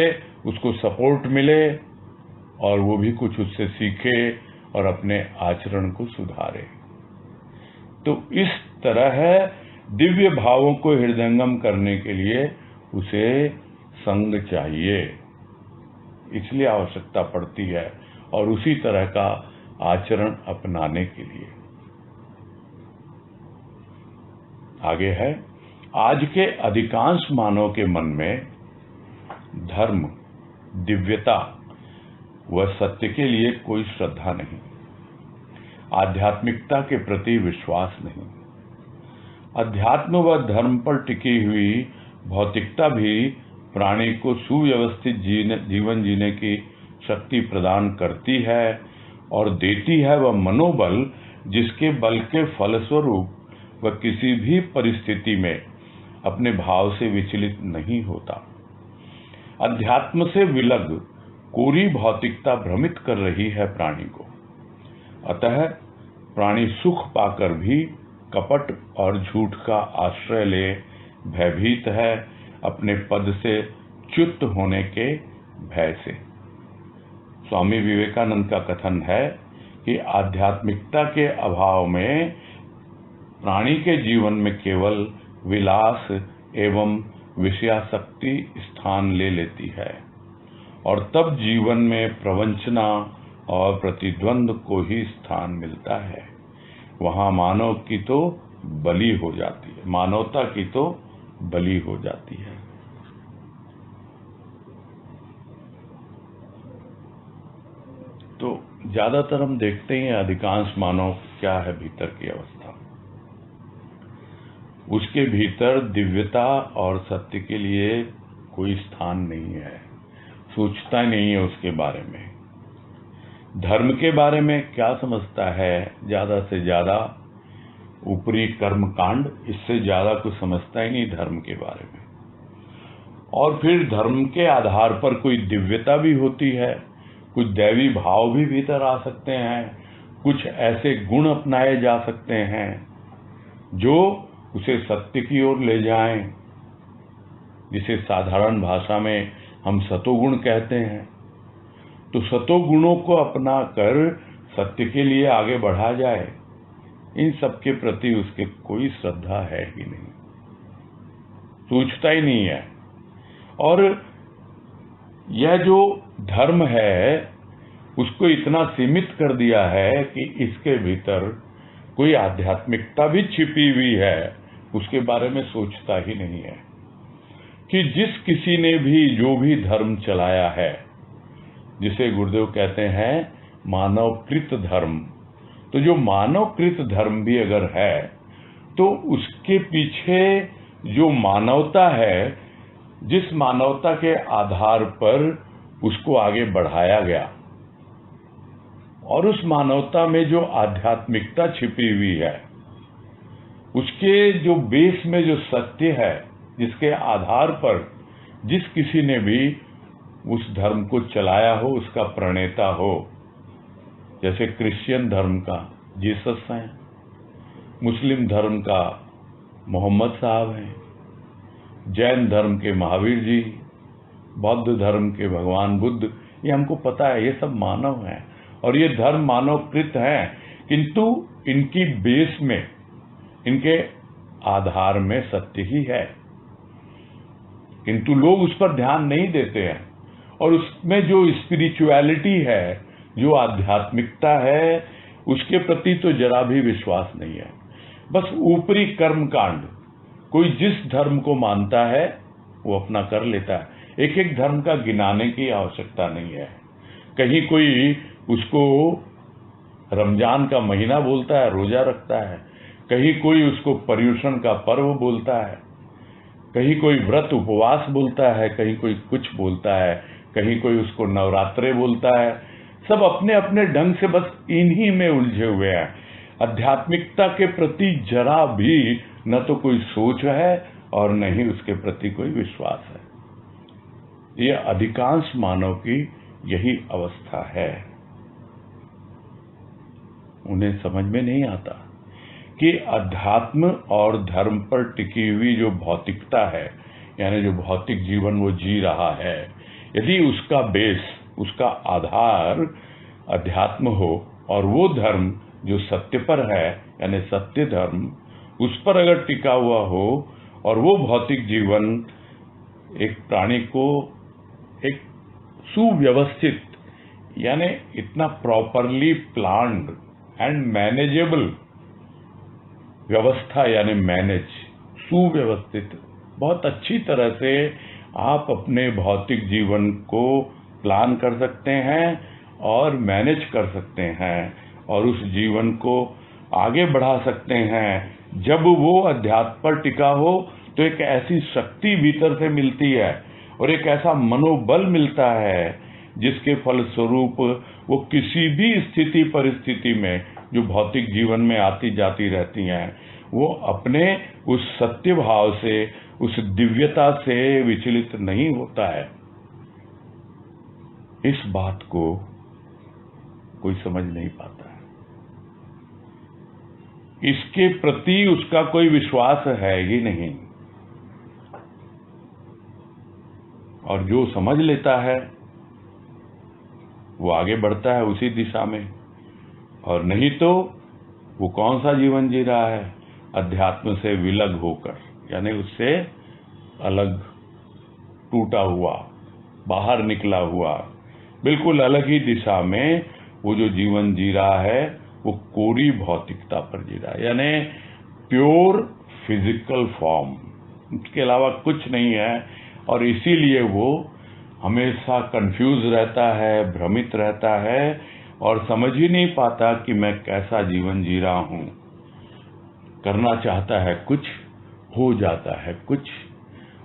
उसको सपोर्ट मिले, और वो भी कुछ उससे सीखे और अपने आचरण को सुधारे। तो इस तरह दिव्य भावों को हृदयंगम करने के लिए उसे संग चाहिए, इसलिए आवश्यकता पड़ती है, और उसी तरह का आचरण अपनाने के लिए। आगे है, आज के अधिकांश मानव के मन में धर्म, दिव्यता व सत्य के लिए कोई श्रद्धा नहीं, आध्यात्मिकता के प्रति विश्वास नहीं। अध्यात्म व धर्म पर टिकी हुई भौतिकता भी प्राणी को सुव्यवस्थित जीवन जीने की शक्ति प्रदान करती है और देती है, वह मनोबल जिसके बल के फलस्वरूप वह किसी भी परिस्थिति में अपने भाव से विचलित नहीं होता। अध्यात्म से विलग कोरी भौतिकता भ्रमित कर रही है प्राणी को, अतः प्राणी सुख पाकर भी कपट और झूठ का आश्रय ले भयभीत है अपने पद से च्युत होने के भय से। स्वामी विवेकानंद का कथन है कि आध्यात्मिकता के अभाव में प्राणी के जीवन में केवल विलास एवं विषयासक्ति स्थान ले लेती है और तब जीवन में प्रवंचना और प्रतिद्वंद को ही स्थान मिलता है। वहां मानव की तो बलि हो जाती है, मानवता की तो बलि हो जाती है। तो ज्यादातर हम देखते हैं अधिकांश मानव क्या है भीतर की अवस्था, उसके भीतर दिव्यता और सत्य के लिए कोई स्थान नहीं है, सोचता नहीं है उसके बारे में। धर्म के बारे में क्या समझता है? ज्यादा से ज्यादा ऊपरी कर्म कांड, इससे ज्यादा कुछ समझता ही नहीं धर्म के बारे में। और फिर धर्म के आधार पर कोई दिव्यता भी होती है, कुछ दैवी भाव भी भीतर आ सकते हैं, कुछ ऐसे गुण अपनाए जा सकते हैं जो उसे सत्य की ओर ले जाएं, जिसे साधारण भाषा में हम सतोगुण कहते हैं। तो सतोगुणों को अपनाकर सत्य के लिए आगे बढ़ा जाए, इन सब के प्रति उसके कोई श्रद्धा है ही नहीं, सोचता ही नहीं है। और यह जो धर्म है उसको इतना सीमित कर दिया है कि इसके भीतर कोई आध्यात्मिकता भी छिपी हुई है, उसके बारे में सोचता ही नहीं है। कि जिस किसी ने भी जो भी धर्म चलाया है, जिसे गुरुदेव कहते हैं मानवकृत धर्म, तो जो मानवकृत धर्म भी अगर है तो उसके पीछे जो मानवता है, जिस मानवता के आधार पर उसको आगे बढ़ाया गया और उस मानवता में जो आध्यात्मिकता छिपी हुई है, उसके जो बेस में जो सत्य है, जिसके आधार पर जिस किसी ने भी उस धर्म को चलाया हो, उसका प्रणेता हो, जैसे क्रिश्चियन धर्म का जीसस हैं, मुस्लिम धर्म का मोहम्मद साहब हैं, जैन धर्म के महावीर जी, बौद्ध धर्म के भगवान बुद्ध, ये हमको पता है, ये सब मानव हैं और ये धर्म मानवकृत हैं, किंतु इनकी बेस में, इनके आधार में सत्य ही है, किंतु लोग उस पर ध्यान नहीं देते हैं और उसमें जो स्पिरिचुअलिटी है, जो आध्यात्मिकता है, उसके प्रति तो जरा भी विश्वास नहीं है। बस ऊपरी कर्म कांड, कोई जिस धर्म को मानता है वो अपना कर लेता है। एक एक धर्म का गिनाने की आवश्यकता नहीं है। कहीं कोई उसको रमजान का महीना बोलता है, रोजा रखता है, कहीं कोई उसको पर्युषण का पर्व बोलता है, कहीं कोई व्रत उपवास बोलता है, कहीं कोई कुछ बोलता है, कहीं कोई उसको नवरात्रे बोलता है। सब अपने अपने ढंग से बस इन्हीं में उलझे हुए हैं। आध्यात्मिकता के प्रति जरा भी न तो कोई सोच है और न ही उसके प्रति कोई विश्वास है। ये अधिकांश मानव की यही अवस्था है। उन्हें समझ में नहीं आता कि अध्यात्म और धर्म पर टिकी हुई जो भौतिकता है, यानी जो भौतिक जीवन वो जी रहा है, यदि उसका बेस, उसका आधार अध्यात्म हो और वो धर्म जो सत्य पर है, यानी सत्य धर्म, उस पर अगर टिका हुआ हो और वो भौतिक जीवन एक प्राणी को एक सुव्यवस्थित, यानी इतना प्रॉपरली प्लान्ड एंड मैनेजेबल व्यवस्था, यानी मैनेज, सुव्यवस्थित, बहुत अच्छी तरह से आप अपने भौतिक जीवन को प्लान कर सकते हैं और मैनेज कर सकते हैं और उस जीवन को आगे बढ़ा सकते हैं। जब वो अध्यात्म पर टिका हो तो एक ऐसी शक्ति भीतर से मिलती है और एक ऐसा मनोबल मिलता है जिसके फलस्वरूप वो किसी भी स्थिति परिस्थिति में जो भौतिक जीवन में आती जाती रहती हैं, वो अपने उस सत्य भाव से, उस दिव्यता से विचलित नहीं होता है। इस बात को कोई समझ नहीं पाता है। इसके प्रति उसका कोई विश्वास है ही नहीं। और जो समझ लेता है वो आगे बढ़ता है उसी दिशा में, और नहीं तो वो कौन सा जीवन जी रहा है? अध्यात्म से विलग होकर, यानी उससे अलग, टूटा हुआ, बाहर निकला हुआ, बिल्कुल अलग ही दिशा में वो जो जीवन जी रहा है वो कोरी भौतिकता पर जी रहा है, यानी प्योर फिजिकल फॉर्म, उसके अलावा कुछ नहीं है। और इसीलिए वो हमेशा कंफ्यूज रहता है, भ्रमित रहता है और समझ ही नहीं पाता कि मैं कैसा जीवन जी रहा हूं। करना चाहता है कुछ, हो जाता है कुछ,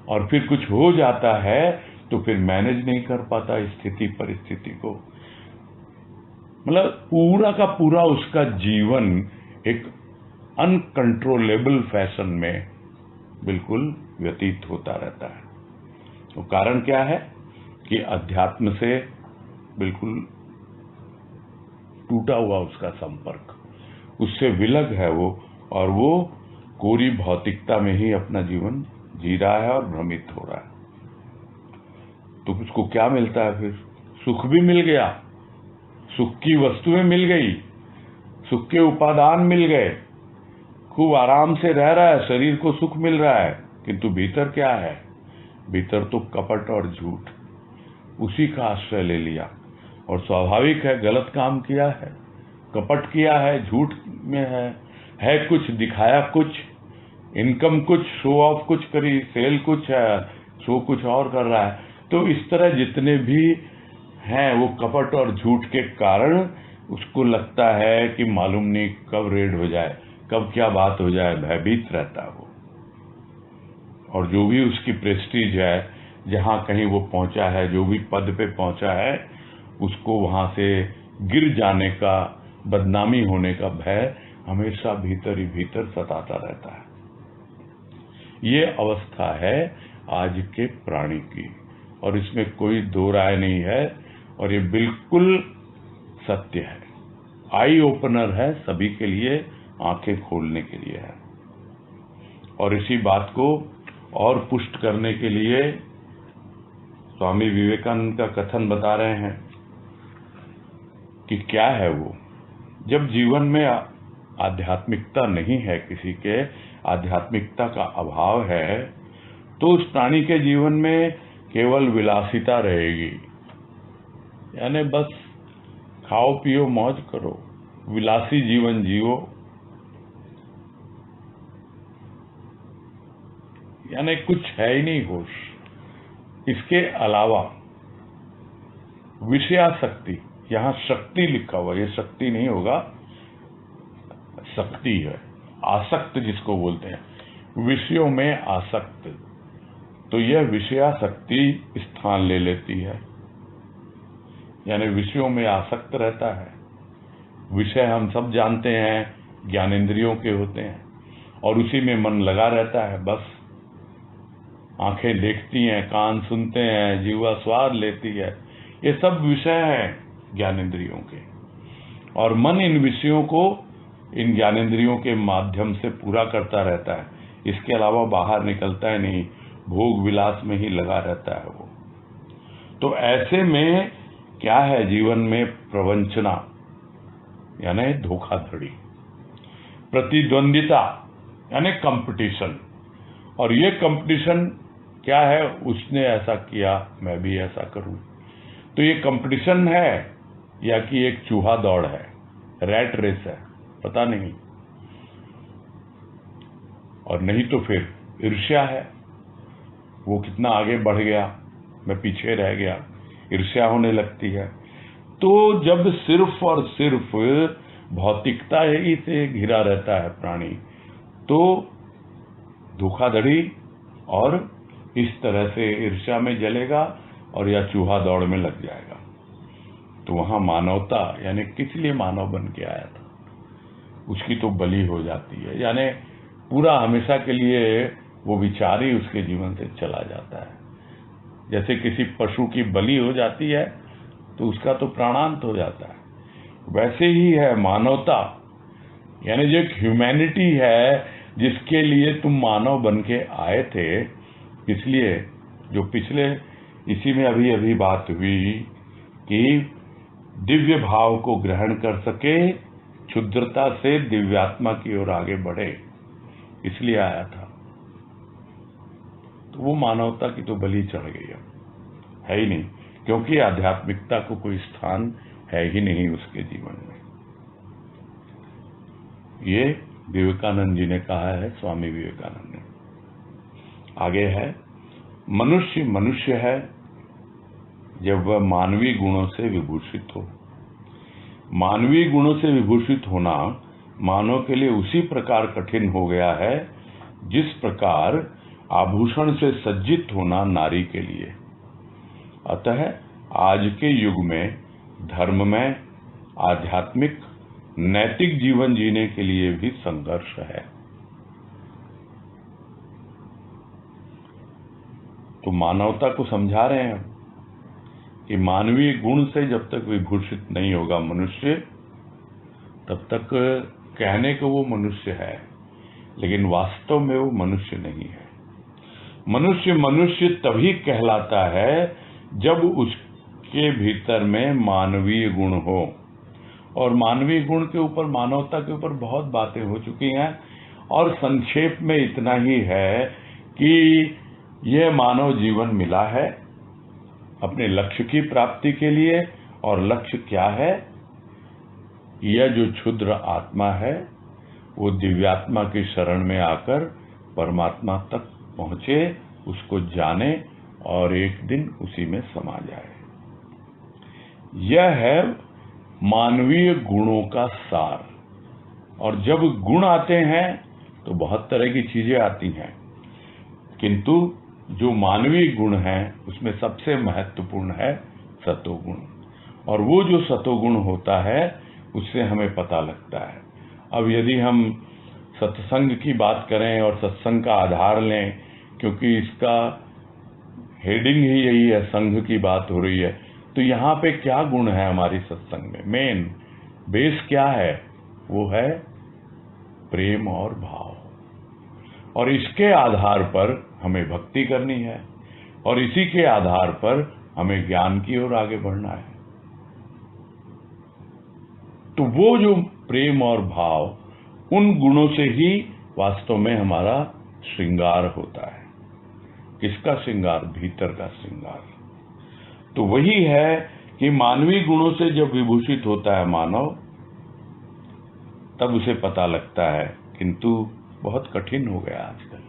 और फिर कुछ हो जाता है तो फिर मैनेज नहीं कर पाता स्थिति परिस्थिति को। मतलब पूरा का पूरा उसका जीवन एक अनकंट्रोलेबल फैशन में बिल्कुल व्यतीत होता रहता है। तो कारण क्या है कि अध्यात्म से बिल्कुल टूटा हुआ उसका संपर्क, उससे विलग है वो, और वो कोरी भौतिकता में ही अपना जीवन जी रहा है और भ्रमित हो रहा है। तो उसको क्या मिलता है फिर? सुख भी मिल गया, सुख की वस्तुएं मिल गई, सुख के उपादान मिल गए, खूब आराम से रह रहा है, शरीर को सुख मिल रहा है, किंतु भीतर क्या है? भीतर तो कपट और झूठ, उसी का आश्रय ले लिया। और स्वाभाविक है, गलत काम किया है, कपट किया है, झूठ में है कुछ, दिखाया कुछ, इनकम कुछ, शो ऑफ कुछ करी, सेल कुछ है, शो कुछ और कर रहा है। तो इस तरह जितने भी हैं वो कपट और झूठ के कारण उसको लगता है कि मालूम नहीं कब रेड हो जाए, कब क्या बात हो जाए, भयभीत रहता है वो। और जो भी उसकी प्रेस्टीज है, जहां कहीं वो पहुंचा है, जो भी पद पे पहुंचा है, उसको वहां से गिर जाने का, बदनामी होने का भय हमेशा भीतर ही भीतर सताता रहता है। ये अवस्था है आज के प्राणी की, और इसमें कोई दो राय नहीं है, और ये बिल्कुल सत्य है, आई ओपनर है सभी के लिए, आंखें खोलने के लिए है। और इसी बात को और पुष्ट करने के लिए स्वामी विवेकानंद का कथन बता रहे हैं कि क्या है वो, जब जीवन में आध्यात्मिकता नहीं है, किसी के आध्यात्मिकता का अभाव है, तो उस प्राणी के जीवन में केवल विलासिता रहेगी, यानी बस खाओ पियो मौज करो, विलासी जीवन जियो, यानी कुछ है ही नहीं होश। इसके अलावा विषयाशक्ति, यहां शक्ति लिखा हुआ, ये शक्ति नहीं होगा, शक्ति है, आसक्त जिसको बोलते हैं, विषयों में आसक्त। तो यह विषयाशक्ति स्थान ले लेती है, यानी विषयों में आसक्त रहता है। विषय हम सब जानते हैं ज्ञानेंद्रियों के होते हैं, और उसी में मन लगा रहता है। बस आंखें देखती हैं, कान सुनते हैं, जीवा स्वाद लेती है, ये सब विषय हैं ज्ञानेंद्रियों के। और मन इन विषयों को इन ज्ञानेंद्रियों के माध्यम से पूरा करता रहता है, इसके अलावा बाहर निकलता है नहीं, भोग विलास में ही लगा रहता है वो। तो ऐसे में क्या है जीवन में? प्रवंचना, यानी धोखाधड़ी, प्रतिद्वंदिता, यानी कंपटीशन। और ये कंपटीशन क्या है? उसने ऐसा किया, मैं भी ऐसा करूं। तो ये कंपटीशन है या कि एक चूहा दौड़ है, रैट रेस है, पता नहीं। और नहीं तो फिर ईर्ष्या है, वो कितना आगे बढ़ गया, मैं पीछे रह गया, ईर्ष्या होने लगती है। तो जब सिर्फ और सिर्फ भौतिकता ही से घिरा रहता है प्राणी, तो धोखाधड़ी और इस तरह से ईर्ष्या में जलेगा और या चूहा दौड़ में लग जाएगा। तो वहां मानवता, यानी किस लिए मानव बन के आया था? उसकी तो बलि हो जाती है, यानी पूरा हमेशा के लिए वो विचार ही उसके जीवन से चला जाता है। जैसे किसी पशु की बलि हो जाती है तो उसका तो प्राणांत हो जाता है, वैसे ही है मानवता, यानी जो एक ह्यूमैनिटी है जिसके लिए तुम मानव बन के आए थे। इसलिए जो पिछले इसी में अभी अभी बात हुई कि दिव्य भाव को ग्रहण कर सके, क्षुद्रता से दिव्यात्मा की ओर आगे बढ़े, इसलिए आया था। तो वो मानवता की तो बलि चढ़ गई, अब है ही नहीं, क्योंकि आध्यात्मिकता को कोई स्थान है ही नहीं उसके जीवन में। ये विवेकानंद जी ने कहा है, स्वामी विवेकानंद ने। आगे है, मनुष्य मनुष्य है जब वह मानवीय गुणों से विभूषित हो। मानवीय गुणों से विभूषित होना मानव के लिए उसी प्रकार कठिन हो गया है जिस प्रकार आभूषण से सज्जित होना नारी के लिए। अतः आज के युग में धर्म में आध्यात्मिक नैतिक जीवन जीने के लिए भी संघर्ष है। तो मानवता को समझा रहे हैं कि मानवीय गुण से जब तक विभूषित नहीं होगा मनुष्य, तब तक कहने को वो मनुष्य है, लेकिन वास्तव में वो मनुष्य नहीं है। मनुष्य मनुष्य तभी कहलाता है जब उसके भीतर में मानवीय गुण हो। और मानवीय गुण के ऊपर, मानवता के ऊपर बहुत बातें हो चुकी हैं, और संक्षेप में इतना ही है कि यह मानव जीवन मिला है अपने लक्ष्य की प्राप्ति के लिए। और लक्ष्य क्या है? यह जो क्षुद्र आत्मा है वो दिव्यात्मा की शरण में आकर परमात्मा तक पहुंचे, उसको जाने और एक दिन उसी में समा जाए। यह है मानवीय गुणों का सार। और जब गुण आते हैं तो बहुत तरह की चीजें आती हैं, किंतु जो मानवीय गुण हैं उसमें सबसे महत्वपूर्ण है सतोगुण। और वो जो सतोगुण होता है उससे हमें पता लगता है। अब यदि हम सत्संग की बात करें और सत्संग का आधार लें, क्योंकि इसका हेडिंग ही यही है, संघ की बात हो रही है, तो यहाँ पे क्या गुण है हमारी सत्संग में? मेन बेस क्या है? वो है प्रेम और भाव। और इसके आधार पर हमें भक्ति करनी है, और इसी के आधार पर हमें ज्ञान की ओर आगे बढ़ना है। तो वो जो प्रेम और भाव, उन गुणों से ही वास्तव में हमारा श्रृंगार होता है। किसका श्रृंगार? भीतर का श्रृंगार। तो वही है कि मानवीय गुणों से जब विभूषित होता है मानव, तब उसे पता लगता है, किंतु बहुत कठिन हो गया आजकल।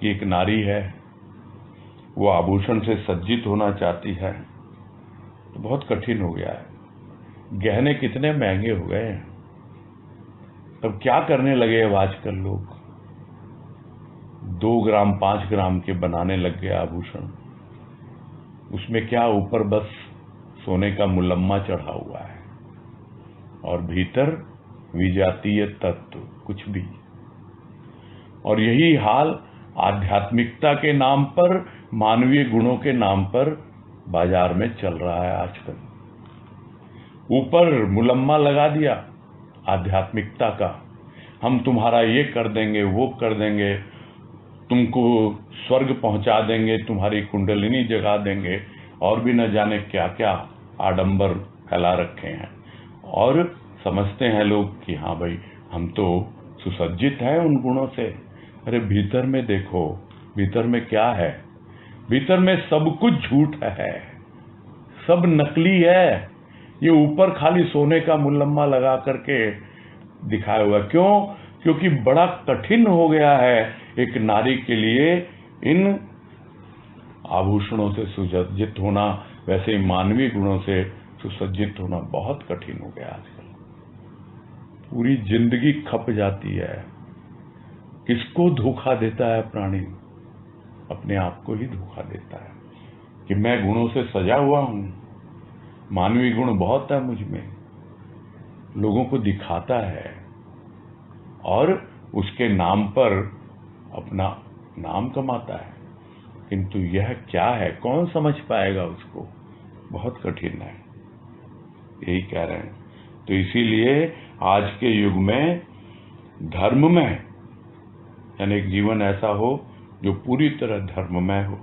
कि एक नारी है, वो आभूषण से सज्जित होना चाहती है, तो बहुत कठिन हो गया है। गहने कितने महंगे हो गए हैं। तब क्या करने लगे अब आजकल लोग? 2 ग्राम 5 ग्राम के बनाने लग गए आभूषण। उसमें क्या, ऊपर बस सोने का मुलम्मा चढ़ा हुआ है और भीतर विजातीय तत्व कुछ भी। और यही हाल आध्यात्मिकता के नाम पर, मानवीय गुणों के नाम पर बाजार में चल रहा है आजकल। ऊपर मुलम्मा लगा दिया आध्यात्मिकता का, हम तुम्हारा ये कर देंगे, वो कर देंगे, तुमको स्वर्ग पहुंचा देंगे, तुम्हारी कुंडलिनी जगा देंगे, और भी न जाने क्या क्या आडंबर फैला रखे हैं। और समझते हैं लोग कि हाँ भाई, हम तो सुसज्जित हैं उन गुणों से। अरे भीतर में देखो, भीतर में क्या है? भीतर में सब कुछ झूठ है, सब नकली है। ये ऊपर खाली सोने का मुलम्मा लगा करके दिखाया हुआ। क्यों? क्योंकि बड़ा कठिन हो गया है एक नारी के लिए इन आभूषणों से सुसज्जित होना। वैसे ही मानवीय गुणों से सुसज्जित होना बहुत कठिन हो गया आजकल। पूरी जिंदगी खप जाती है। किसको धोखा देता है प्राणी? अपने आप को ही धोखा देता है कि मैं गुणों से सजा हुआ हूं, मानवीय गुण बहुत है मुझ में। लोगों को दिखाता है और उसके नाम पर अपना नाम कमाता है, किंतु यह क्या है कौन समझ पाएगा उसको? बहुत कठिन है, यही कह रहे हैं। तो इसीलिए आज के युग में धर्ममय यानी एक जीवन ऐसा हो जो पूरी तरह धर्ममय हो,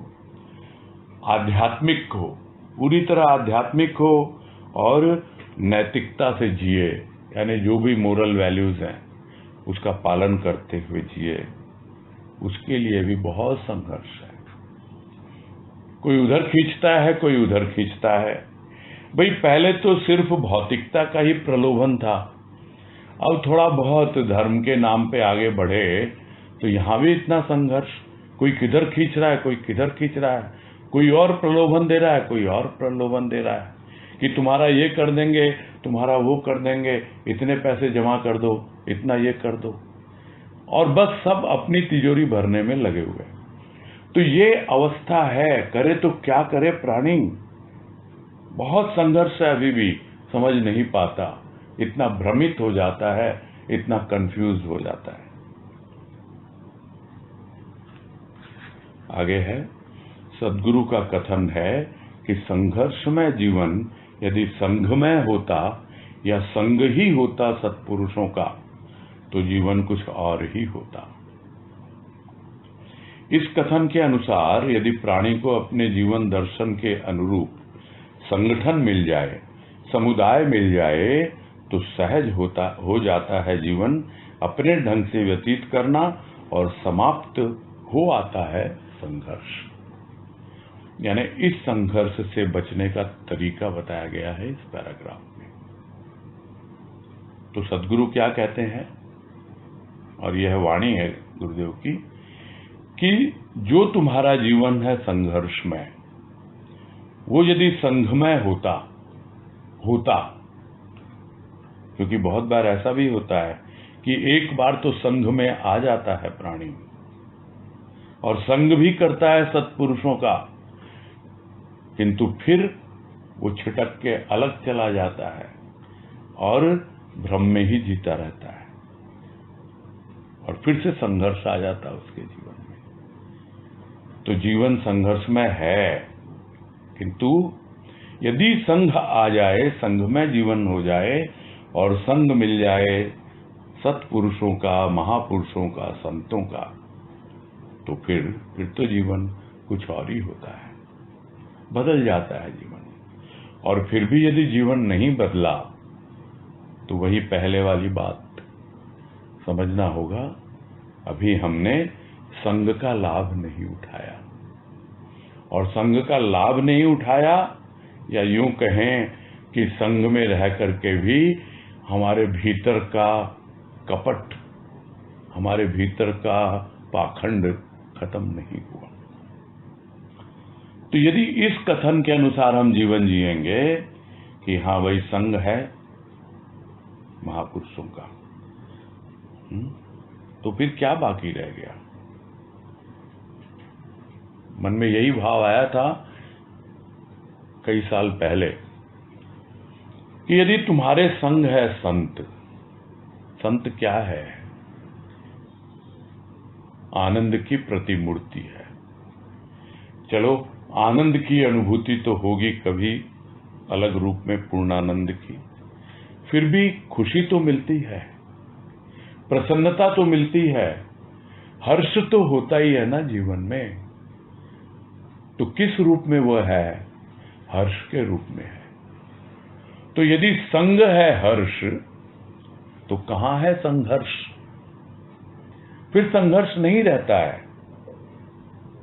आध्यात्मिक हो, पूरी तरह आध्यात्मिक हो और नैतिकता से जिए, यानी जो भी मोरल वैल्यूज हैं उसका पालन करते हुए जिए। उसके लिए भी बहुत संघर्ष है। कोई उधर खींचता है, कोई उधर खींचता है। भाई पहले तो सिर्फ भौतिकता का ही प्रलोभन था, अब थोड़ा बहुत धर्म के नाम पे आगे बढ़े तो यहाँ भी इतना संघर्ष। कोई किधर खींच रहा है, कोई किधर खींच रहा है, कोई और प्रलोभन दे रहा है, कोई और प्रलोभन दे रहा है कि तुम्हारा ये कर देंगे, तुम्हारा वो कर देंगे, इतने पैसे जमा कर दो, इतना ये कर दो, और बस सब अपनी तिजोरी भरने में लगे हुए। तो ये अवस्था है, करे तो क्या करे प्राणी। बहुत संघर्ष है, अभी भी समझ नहीं पाता, इतना भ्रमित हो जाता है, इतना कंफ्यूज हो जाता है। आगे है, सदगुरु का कथन है कि संघर्षमय जीवन यदि संघमय होता या संग ही होता सत्पुरुषों का तो जीवन कुछ और ही होता। इस कथन के अनुसार यदि प्राणी को अपने जीवन दर्शन के अनुरूप संगठन मिल जाए, समुदाय मिल जाए, तो सहज हो जाता है जीवन अपने ढंग से व्यतीत करना और समाप्त हो आता है संघर्ष। यानी इस संघर्ष से बचने का तरीका बताया गया है इस पैराग्राफ में। तो सदगुरु क्या कहते हैं, और यह वाणी है गुरुदेव की, कि जो तुम्हारा जीवन है संघर्षमय, वो यदि संघमय होता, क्योंकि बहुत बार ऐसा भी होता है कि एक बार तो संघ में आ जाता है प्राणी और संग भी करता है सत्पुरुषों का, किंतु फिर वो छिटक के अलग चला जाता है और भ्रम में ही जीता रहता है और फिर से संघर्ष आ जाता है उसके जीवन में। तो जीवन संघर्षमय है, किंतु यदि संघ आ जाए, संघ में जीवन हो जाए और संग मिल जाए सत्पुरुषों का, महापुरुषों का, संतों का, तो फिर तो जीवन कुछ और ही होता है, बदल जाता है जीवन। और फिर भी यदि जीवन नहीं बदला तो वही पहले वाली बात समझना होगा, अभी हमने संग का लाभ नहीं उठाया। और संग का लाभ नहीं उठाया, या यूं कहें कि संग में रह करके भी हमारे भीतर का कपट, हमारे भीतर का पाखंड खत्म नहीं हुआ। तो यदि इस कथन के अनुसार हम जीवन जिएंगे कि हाँ वही संग है महापुरुषों का, तो फिर क्या बाकी रह गया? मन में यही भाव आया था कई साल पहले कि यदि तुम्हारे संग है संत, संत क्या है? आनंद की प्रतिमूर्ति है। चलो आनंद की अनुभूति तो होगी कभी अलग रूप में पूर्णानंद की, फिर भी खुशी तो मिलती है, प्रसन्नता तो मिलती है, हर्ष तो होता ही है ना जीवन में। तो किस रूप में वह है? हर्ष के रूप में है। तो यदि संग है हर्ष, तो कहां है संघर्ष? फिर संघर्ष नहीं रहता है।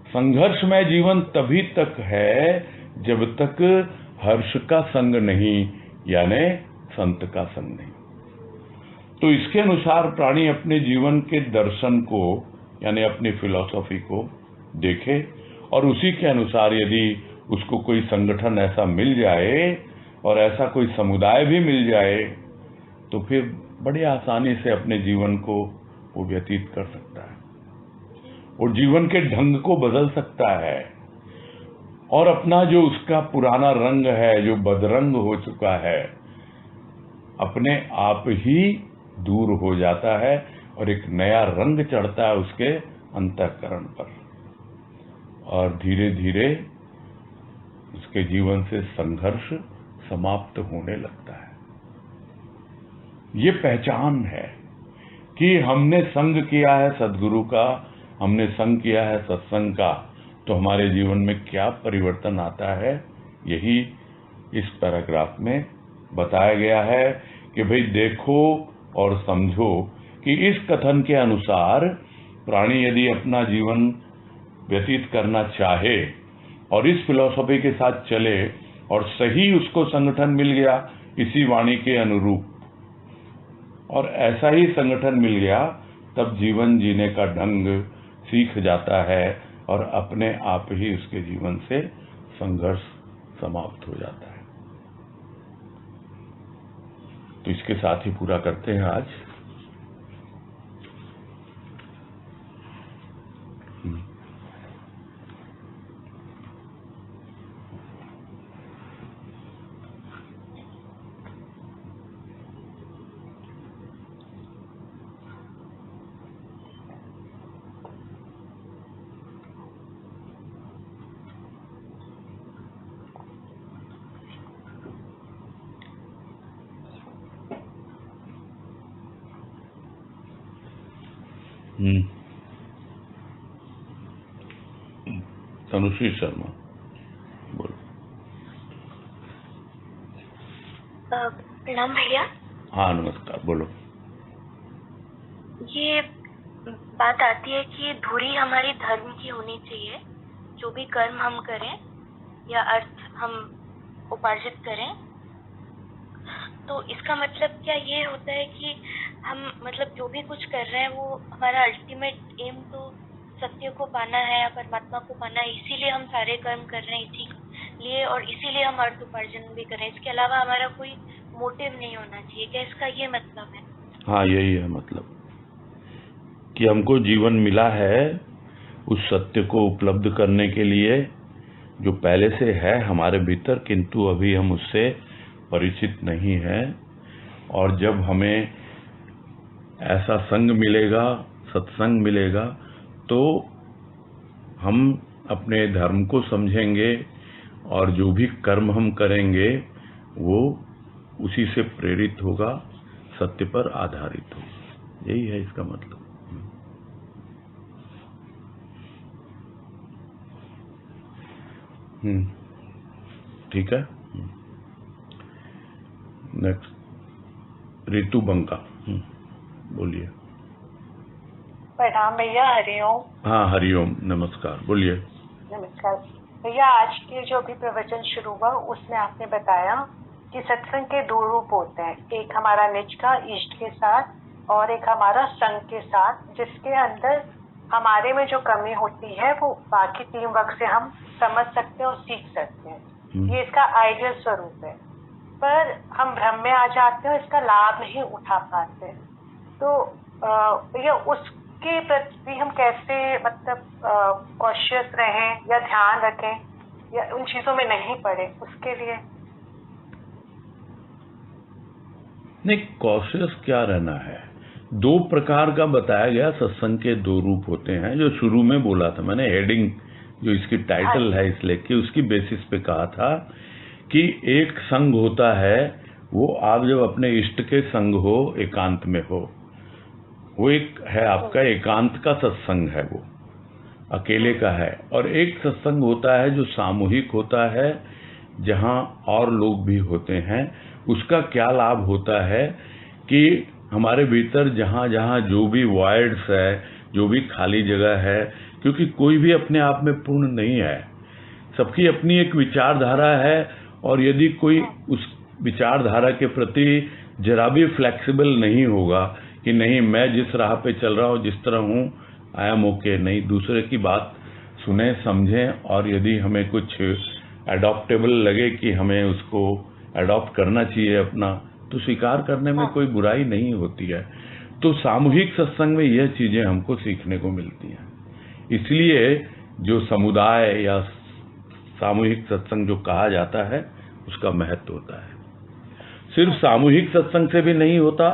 संघर्षमय जीवन तभी तक है जब तक हर्ष का संग नहीं, यानी संत का संग नहीं। तो इसके अनुसार प्राणी अपने जीवन के दर्शन को, यानी अपनी फिलॉसफी को देखे और उसी के अनुसार यदि उसको कोई संगठन ऐसा मिल जाए और ऐसा कोई समुदाय भी मिल जाए, तो फिर बड़ी आसानी से अपने जीवन को वो व्यतीत कर सकता है और जीवन के ढंग को बदल सकता है और अपना जो उसका पुराना रंग है, जो बदरंग हो चुका है, अपने आप ही दूर हो जाता है और एक नया रंग चढ़ता है उसके अंतःकरण पर, और धीरे धीरे उसके जीवन से संघर्ष समाप्त होने लगता है। ये पहचान है कि हमने संग किया है सद्गुरु का, हमने संग किया है सत्संग का, तो हमारे जीवन में क्या परिवर्तन आता है, यही इस पैराग्राफ में बताया गया है कि भाई देखो और समझो कि इस कथन के अनुसार प्राणी यदि अपना जीवन व्यतीत करना चाहे और इस फिलॉसफी के साथ चले और सही उसको संगठन मिल गया इसी वाणी के अनुरूप, और ऐसा ही संगठन मिल गया, तब जीवन जीने का ढंग सीख जाता है और अपने आप ही उसके जीवन से संघर्ष समाप्त हो जाता है। तो इसके साथ ही पूरा करते हैं आज। तनुश्री शर्मा बोलो। प्रणाम भैया। हाँ नमस्कार, बोलो। ये बात आती है कि धुरी हमारी धर्म की होनी चाहिए, जो भी कर्म हम करें या अर्थ हम उपार्जित करें, तो इसका मतलब क्या ये होता है कि हम मतलब जो भी कुछ कर रहे हैं वो हमारा अल्टीमेट एम तो सत्य को पाना है या परमात्मा को पाना है, इसीलिए हम सारे कर्म कर रहे हैं इसीलिए, और इसीलिए हम अर्थ उपार्जन भी कर रहे हैं। इसके अलावा हमारा कोई मोटिव नहीं होना चाहिए, क्या इसका ये मतलब है? हाँ यही है मतलब, कि हमको जीवन मिला है उस सत्य को उपलब्ध करने के लिए जो पहले से है हमारे भीतर, किंतु अभी हम उससे परिचित नहीं हैं। और जब हमें ऐसा संग मिलेगा, सत्संग मिलेगा, तो हम अपने धर्म को समझेंगे और जो भी कर्म हम करेंगे वो उसी से प्रेरित होगा, सत्य पर आधारित होगा। यही है इसका मतलब। ठीक है। नेक्स्ट रितु बंका, बोलिए। प्रणाम भैया, हरिओम। हाँ हरिओम, नमस्कार, बोलिए। नमस्कार भैया, आज के जो भी प्रवचन शुरू हुआ उसमें आपने बताया कि सत्संग के दो रूप होते हैं, एक हमारा निज का इष्ट के साथ और एक हमारा संग के साथ, जिसके अंदर हमारे में जो कमी होती है वो बाकी टीम वर्क से हम समझ सकते हैं और सीख सकते हैं। ये इसका आइडियल स्वरूप है, पर हम भ्रम में आ जाते हैं और इसका लाभ नहीं उठा पाते। तो भैया उसके प्रति हम कैसे मतलब कॉशियस रहें या ध्यान रखें या उन चीजों में नहीं पड़े, उसके लिए? नहीं, कॉशियस क्या रहना है, दो प्रकार का बताया गया। सत्संग के दो रूप होते हैं, जो शुरू में बोला था मैंने, हेडिंग जो इसकी टाइटल है इसलिए कि उसकी बेसिस पे कहा था कि एक संग होता है, वो आप जब अपने इष्ट के संग हो, एकांत में हो, वो एक है आपका एकांत का सत्संग है, वो अकेले का है। और एक सत्संग होता है जो सामूहिक होता है, जहाँ और लोग भी होते हैं। उसका क्या लाभ होता है कि हमारे भीतर जहाँ जहाँ जो भी वॉइड्स है, जो भी खाली जगह है, क्योंकि कोई भी अपने आप में पूर्ण नहीं है, सबकी अपनी एक विचारधारा है, और यदि कोई उस विचारधारा के प्रति जरा भी फ्लेक्सिबल नहीं होगा कि नहीं मैं जिस राह पे चल रहा हूँ, जिस तरह हूँ, आई एम ओके, नहीं दूसरे की बात सुने समझें, और यदि हमें कुछ एडॉप्टेबल लगे कि हमें उसको एडॉप्ट करना चाहिए अपना, तो स्वीकार करने में कोई बुराई नहीं होती है। तो सामूहिक सत्संग में यह चीजें हमको सीखने को मिलती हैं। इसलिए जो समुदाय या सामूहिक सत्संग जो कहा जाता है, उसका महत्व होता है। सिर्फ सामूहिक सत्संग से भी नहीं होता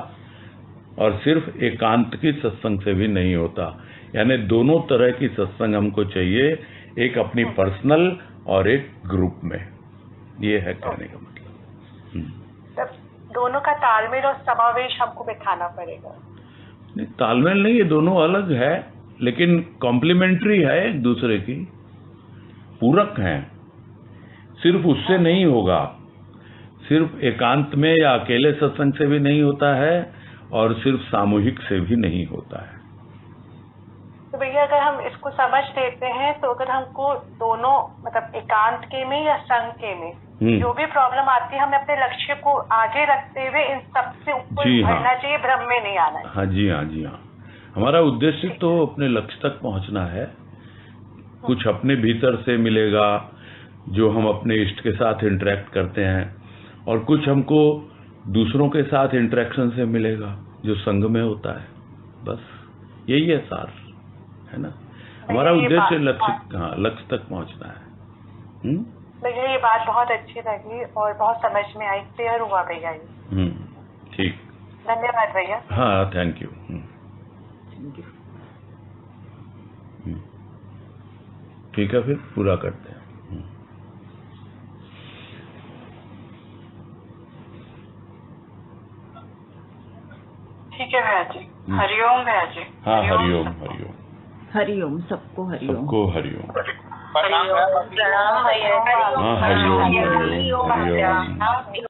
और सिर्फ एकांत की सत्संग से भी नहीं होता, यानी दोनों तरह की सत्संग हमको चाहिए, एक अपनी पर्सनल और एक ग्रुप में। ये है कहने का मतलब। तब दोनों का तालमेल और समावेश हमको बिठाना पड़ेगा। नहीं, तालमेल नहीं, ये दोनों अलग है लेकिन कॉम्प्लीमेंट्री है, एक दूसरे की पूरक हैं। सिर्फ उससे नहीं होगा, सिर्फ एकांत में या अकेले सत्संग से भी नहीं होता है और सिर्फ सामूहिक से भी नहीं होता है। तो भैया अगर हम इसको समझ लेते हैं तो अगर हमको दोनों मतलब एकांत के में या संघ के में जो भी प्रॉब्लम आती है, हमें अपने लक्ष्य को आगे रखते हुए इन सबसे ऊपर बढ़ना चाहिए, भ्रम में नहीं आना चाहिए। हाँ जी, हाँ जी, हाँ। हमारा उद्देश्य तो अपने लक्ष्य तक पहुंचना है। कुछ अपने भीतर से मिलेगा जो हम अपने इष्ट के साथ इंटरेक्ट करते हैं, और कुछ हमको दूसरों के साथ इंटरेक्शन से मिलेगा जो संघ में होता है। बस यही है सार, है ना। हमारा उद्देश्य लक्ष्य, हाँ, लक्ष्य तक पहुंचना है। भैया ये बात बहुत अच्छी लगी और बहुत समझ में आई, क्लियर हुआ भैया ये। ठीक, धन्यवाद भैया। हाँ, थैंक यू। ठीक है, फिर पूरा करते हैं। ठीक है भैया जी। हरिओम भैया जी। हाँ, हरिओम, हरिओम, हरिओम, सबको हरिओम। सबको हरिओम। प्रणाम भैया। हाँ, हरिओम, हरिओम, हरिओम।